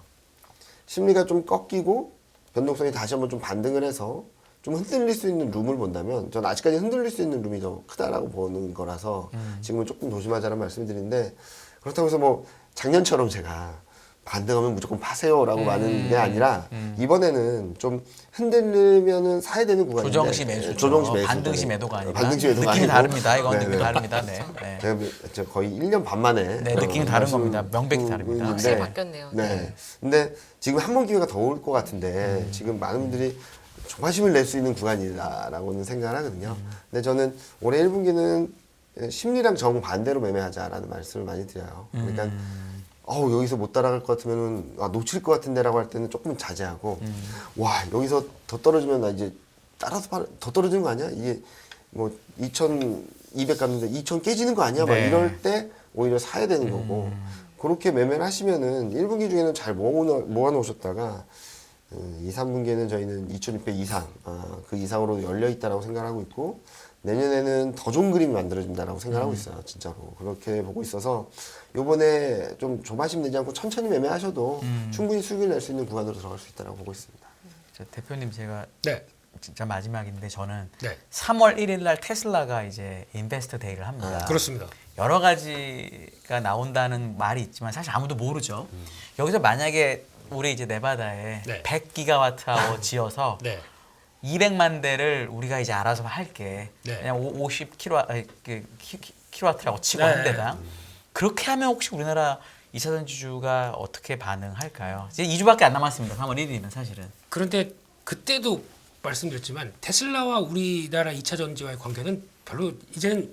심리가 좀 꺾이고 변동성이 다시 한번 좀 반등을 해서 좀 흔들릴 수 있는 룸을 본다면 전 아직까지 흔들릴 수 있는 룸이 더 크다라고 보는 거라서 지금은 조금 조심하자는 말씀을 드리는데 그렇다고 해서 뭐 작년처럼 제가 반등하면 무조건 파세요라고 하는 게 아니라 이번에는 좀 흔들리면은 사야 되는 구간인데 조정시 매수, 조정시 매수, 반등시 매도가 아니라 반등시 매도가 느낌이 아니고. 다릅니다. 이건 네네. 느낌이 다릅니다. 네. 네. 제가 거의 1년 반 만에 네, 느낌이 다른 겁니다. 명백히 말씀드리는데, 다릅니다. 확실히 바뀌었네요. 네. 근데 지금 한 번 기회가 더 올 것 같은데 지금 많은 분들이 조바심을 낼 수 있는 구간이다라고는 생각을 하거든요. 근데 저는 올해 1분기는 심리랑 정반대로 매매하자라는 말씀을 많이 드려요. 그러니까 여기서 못 따라갈 것 같으면은 놓칠 것 같은데라고 할 때는 조금 자제하고 와 여기서 더 떨어지면 나 이제 따라서 더 떨어지는 거 아니야? 이게 뭐 2,200 갔는데 2,000 깨지는 거 아니야? 막 네. 이럴 때 오히려 사야 되는 거고 그렇게 매매를 하시면은 1분기 중에는 잘 모아놓으셨다가 2, 3분기에는 저희는 2,600 이상 그 이상으로 열려 있다라고 생각하고 있고 내년에는 더 좋은 그림이 만들어진다라고 생각하고 있어요. 진짜로 그렇게 보고 있어서 요번에 좀 조바심 내지 않고 천천히 매매하셔도 충분히 수익을 낼 수 있는 구간으로 들어갈 수 있다고 보고 있습니다. 저 대표님 제가 네. 진짜 마지막인데 저는 네. 3월 1일 날 테슬라가 이제 인베스터 데이를 합니다. 그렇습니다. 여러 가지가 나온다는 말이 있지만 사실 아무도 모르죠. 여기서 만약에 우리 이제 네바다에 네. 100기가와트아워 지어서 네. 200만 대를 우리가 이제 알아서 할게. 네. 그냥 50kW라고 치고 네. 한 대당. 그렇게 하면 혹시 우리나라 2차 전지주가 어떻게 반응할까요? 이제 2주밖에 안 남았습니다. 3월 1일은 사실은. 그런데 그때도 말씀드렸지만 테슬라와 우리나라 2차 전지와의 관계는 별로 이제는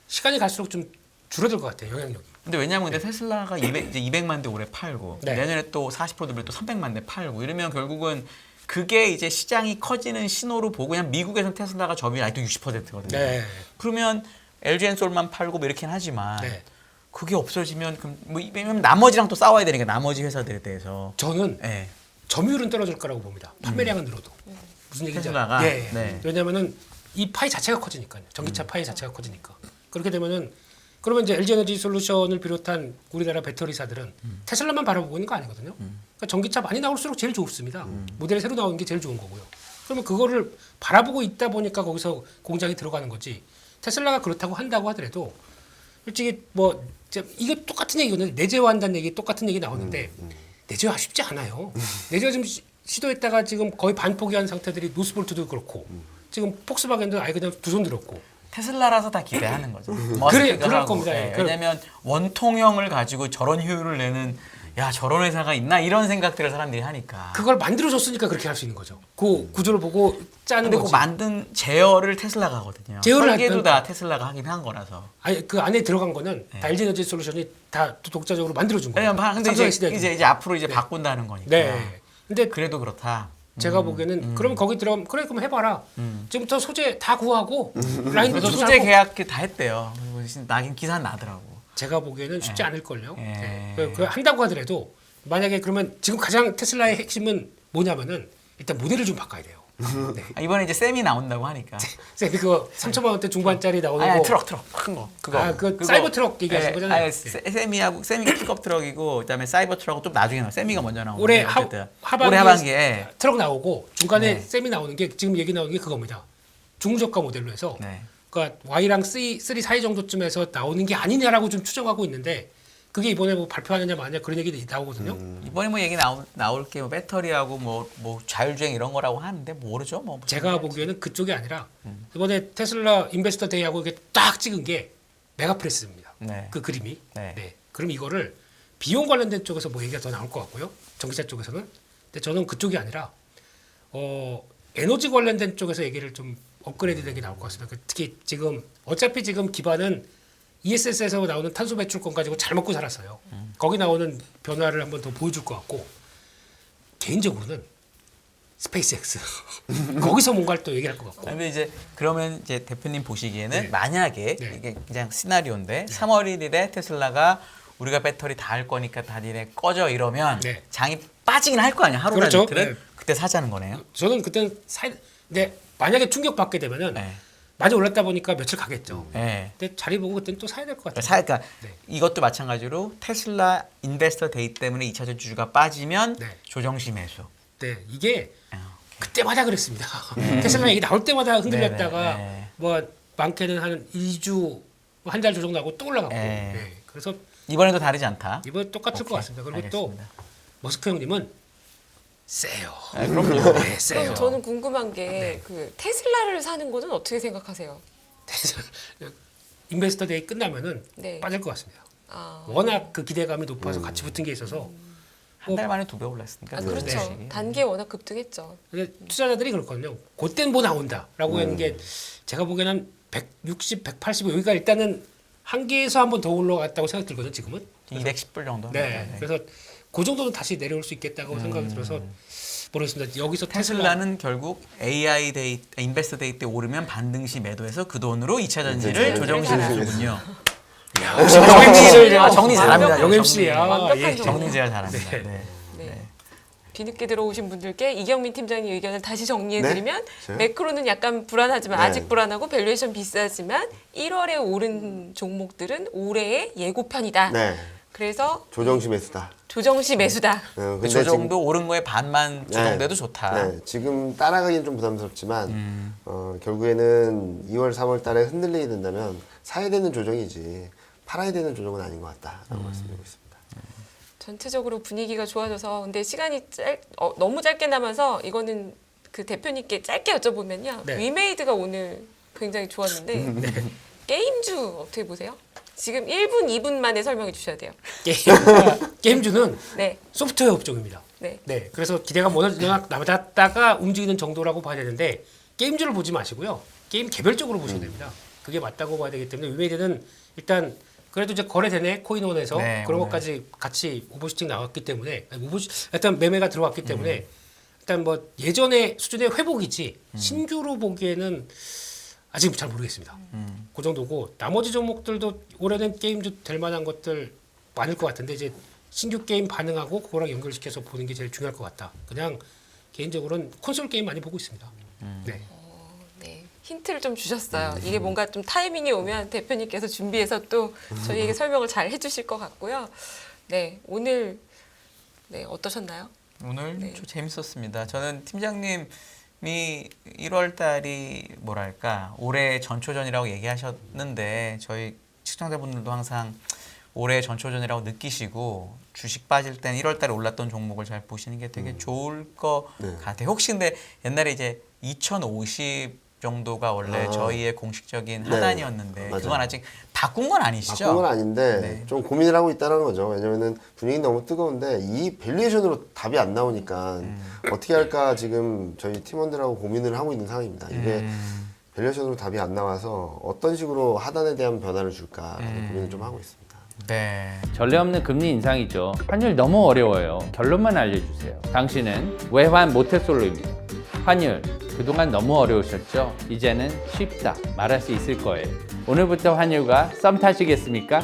시간이 갈수록 좀 줄어들 것 같아요. 영향력이. 근데 왜냐하면 근데 테슬라가 이제 200만 대 올해 팔고 네. 내년에 또 40% 들면 또 300만 대 팔고 이러면 결국은 그게 이제 시장이 커지는 신호로 보고 그냥 미국에서는 테슬라가 점유율이 아직도 60%거든요. 네. 그러면 LG엔솔만 팔고 뭐 이렇게는 하지만 네. 그게 없어지면 그럼 뭐 왜냐면 나머지랑 또 싸워야 되니까 나머지 회사들에 대해서. 저는 네. 점유율은 떨어질 거라고 봅니다. 판매량은 늘어도. 무슨 얘기인지 테슬라가? 알아요? 예. 네. 왜냐면은 이 파이 자체가 커지니까요. 전기차 파이 자체가 커지니까. 그렇게 되면은 그러면 이제 LG에너지 솔루션을 비롯한 우리나라 배터리사들은 테슬라만 바라보고 있는 거 아니거든요. 그러니까 전기차 많이 나올수록 제일 좋습니다. 모델이 새로 나오는 게 제일 좋은 거고요. 그러면 그거를 바라보고 있다 보니까 거기서 공장이 들어가는 거지. 테슬라가 그렇다고 한다고 하더라도 솔직히 뭐 이거 똑같은 얘기거든요. 내재화한다는 얘기 똑같은 얘기 나오는데 내재화 쉽지 않아요. 내재화 지금 시도했다가 지금 거의 반포기한 상태들이 노스볼트도 그렇고 지금 폭스바겐도 아예 그냥 두 손 들었고. 테슬라라서 다 기대하는 거죠. 그럴 머스크가 겁니다. 하고. 예. 왜냐하면 원통형을 가지고 저런 효율을 내는 야 저런 회사가 있나 이런 생각들을 사람들이 하니까. 그걸 만들어줬으니까 그렇게 할 수 있는 거죠. 그 구조를 보고 짜는 근데 그 거지. 만든 제어를 테슬라가 하거든요. 제어를 설계도 할 다 테슬라가 하긴 한 거라서. 아니 그 안에 들어간 거는 다 LG에너지 솔루션이 다 독자적으로 만들어준 거예요. 왜냐면 근데 삼성의 이제, 시대에도. 이제 앞으로 이제 바꾼다는 거니까. 네. 근데 그래도 그렇다. 제가 보기에는 그럼 거기 들어가면 그래 그럼 해봐라. 지금부터 소재 다 구하고 라인도 그래서 투자하고. 소재 계약 다 했대요. 그리고 나긴 기사 나더라고. 제가 보기에는 쉽지 않을 걸요. 예. 네. 그 한다고 하더라도 만약에 그러면 지금 가장 테슬라의 핵심은 뭐냐면은 일단 모델을 좀 바꿔야 돼요. 네. 이번에 이제 셈이 나온다고 하니까. 그거 3천만 원대 중반짜리 나오는 아니, 거. 트럭 큰 거. 그거. 그 사이버 트럭 얘기하시는 거잖아요. 아니, 세미가 픽업 트럭이고 그다음에 사이버 트럭은 좀 나중에 나와. 세미가 먼저 나오고. 올해 하반기에 트럭 나오고 중간에 네. 셈이 나오는 게 지금 얘기 나오는 게 그겁니다. 중저가 모델로 해서 네. 그러니까 Y랑 C3 사이 정도쯤에서 나오는 게 아니냐라고 좀 추정하고 있는데 그게 이번에 뭐 발표하느냐 마느냐 그런 얘기 나오거든요. 이번에 뭐 얘기 나올 게 뭐 배터리하고 뭐 자율주행 이런 거라고 하는데 모르죠. 뭐 제가 보기에는 그쪽이 아니라 이번에 테슬라 인베스터 데이하고 이게 딱 찍은 게 메가프레스입니다. 네. 그 그림이. 네. 네. 그럼 이거를 비용 관련된 쪽에서 뭐 얘기가 더 나올 것 같고요. 전기차 쪽에서는. 근데 저는 그쪽이 아니라 에너지 관련된 쪽에서 얘기를 좀 업그레이드 되게 나올 것 같습니다. 특히 지금 어차피 지금 기반은 ESS에서 나오는 탄소 배출권 가지고 잘 먹고 살았어요. 거기 나오는 변화를 한번 더 보여줄 것 같고 개인적으로는 스페이스X 거기서 뭔가를 또 얘기할 것 같고. 근데 이제 그러면 이제 대표님 보시기에는 네. 만약에 네. 이게 그냥 시나리오인데 3월 1일에 테슬라가 우리가 배터리 다 할 거니까 다 니네 꺼져 이러면 네. 장이 빠지긴 할 거 아니야 하루나 그렇죠. 이틀은 네. 그때 사자는 거네요. 저는 그때는 근데 만약에 충격 받게 되면은 네. 많이 올랐다 보니까 며칠 가겠죠. 네. 근데 자리 보고 그때는 또 사야 될 것 같아요. 그러니까 네. 이것도 마찬가지로 테슬라 인베스터 데이 때문에 2차 전지주가 빠지면 네. 조정시 매수. 네, 이게 아, 그때마다 그랬습니다. 테슬라 얘기 나올 때마다 흔들렸다가 네, 네. 뭐 많게는 한 2주 한 달 조정나고 또 올라갔고. 네. 네. 그래서 이번에도 다르지 않다. 이번 똑같을 것 오케이, 같습니다. 그리고 알겠습니다. 또 머스크 형님은 세요. 아, 그럼요. 네, 세요. 그럼 저는 궁금한 게 그 테슬라를 사는 거는 어떻게 생각하세요? 인베스터 데이 끝나면은 네. 빠질 것 같습니다. 아, 워낙 그 기대감이 높아서 같이 붙은 게 있어서 한 달 만에 2배 올랐으니까. 아 그렇죠. 네. 단계 워낙 급등했죠. 근데 투자자들이 그렇거든요. 그땐 뭐 나온다라고 하는 게 제가 보기에는 160, 180 여기가 일단은 한계에서 한 번 더 올라갔다고 생각 들거든요. 지금은. 210불 정도. 네. 그래서 그 정도는 다시 내려올 수 있겠다고 생각이 들어서 모르겠습니다. 여기서 테슬라는 결국 AI 데이, 인베스터 데이 때 오르면 반등시 매도해서 그 돈으로 2차 전지를 조정시 매수군요. 정리 잘합니다. 영MC야. 완벽한 예. 정리. 정리 제가 잘합니다. 네. 네. 네. 뒤늦게 들어오신 분들께 이경민 팀장님 의견을 다시 정리해드리면 네? 매크로는 약간 불안하지만 네. 아직 불안하고 밸류에이션 비싸지만 1월에 오른 종목들은 올해의 예고편이다. 네. 그래서 조정시 매수다. 조정시 매수다. 근데 그 조정도 오른 거에 반만 조정돼도 네. 좋다. 네, 지금 따라가기는 좀 부담스럽지만 결국에는 2월, 3월 달에 흔들리게 된다면 사야 되는 조정이지 팔아야 되는 조정은 아닌 것 같다라고 말씀드리고 있습니다. 전체적으로 분위기가 좋아져서 근데 시간이 너무 짧게 남아서 이거는 그 대표님께 짧게 여쭤보면요. 네. 위메이드가 오늘 굉장히 좋았는데 게임주 어떻게 보세요? 지금 1분, 2분 만에 설명해 주셔야 돼요. 게임주는 네. 소프트웨어 업종입니다. 네. 네, 그래서 기대가 워낙 남았다가 움직이는 정도라고 봐야 되는데 게임주를 보지 마시고요. 게임 개별적으로 보셔야 됩니다. 그게 맞다고 봐야 되기 때문에 위메이드는 일단 그래도 이제 거래되네 코인원에서 네, 그런 오늘. 것까지 같이 오버슈팅 나왔기 때문에 일단 매매가 들어왔기 때문에 일단 뭐 예전의 수준의 회복이지 신규로 보기에는 아직 잘 모르겠습니다. 그 정도고 나머지 종목들도 올해는 게임주 될 만한 것들 많을 것 같은데 이제 신규 게임 반응하고 그거랑 연결시켜서 보는 게 제일 중요할 것 같다. 그냥 개인적으로는 콘솔 게임 많이 보고 있습니다. 네. 네. 힌트를 좀 주셨어요. 이게 뭔가 좀 타이밍이 오면 대표님께서 준비해서 또 저희에게 설명을 잘 해주실 것 같고요. 네. 오늘 네, 어떠셨나요? 오늘 네. 좀 재밌었습니다. 저는 팀장님이 1월 달이 뭐랄까 올해 전초전이라고 얘기하셨는데 저희 시청자분들도 항상 올해 전초전이라고 느끼시고 주식 빠질 땐 1월 달에 올랐던 종목을 잘 보시는 게 되게 좋을 것 네. 같아요. 혹시 근데 옛날에 이제 2050 정도가 원래 저희의 공식적인 네. 하단이었는데 맞아요. 그건 아직 바꾼 건 아니시죠? 바꾼 건 아닌데 네. 좀 고민을 하고 있다는 거죠. 왜냐면은 분위기 너무 뜨거운데 이 밸류에이션으로 답이 안 나오니까 어떻게 할까 지금 저희 팀원들하고 고민을 하고 있는 상황입니다. 이게 밸류에이션으로 답이 안 나와서 어떤 식으로 하단에 대한 변화를 줄까라는 고민을 좀 하고 있습니다. 네. 전례 없는 금리 인상이죠. 환율 너무 어려워요. 결론만 알려주세요. 당신은 외환 모태솔로입니다. 환율 그동안 너무 어려우셨죠? 이제는 쉽다 말할 수 있을 거예요. 오늘부터 환율과 썸 타시겠습니까?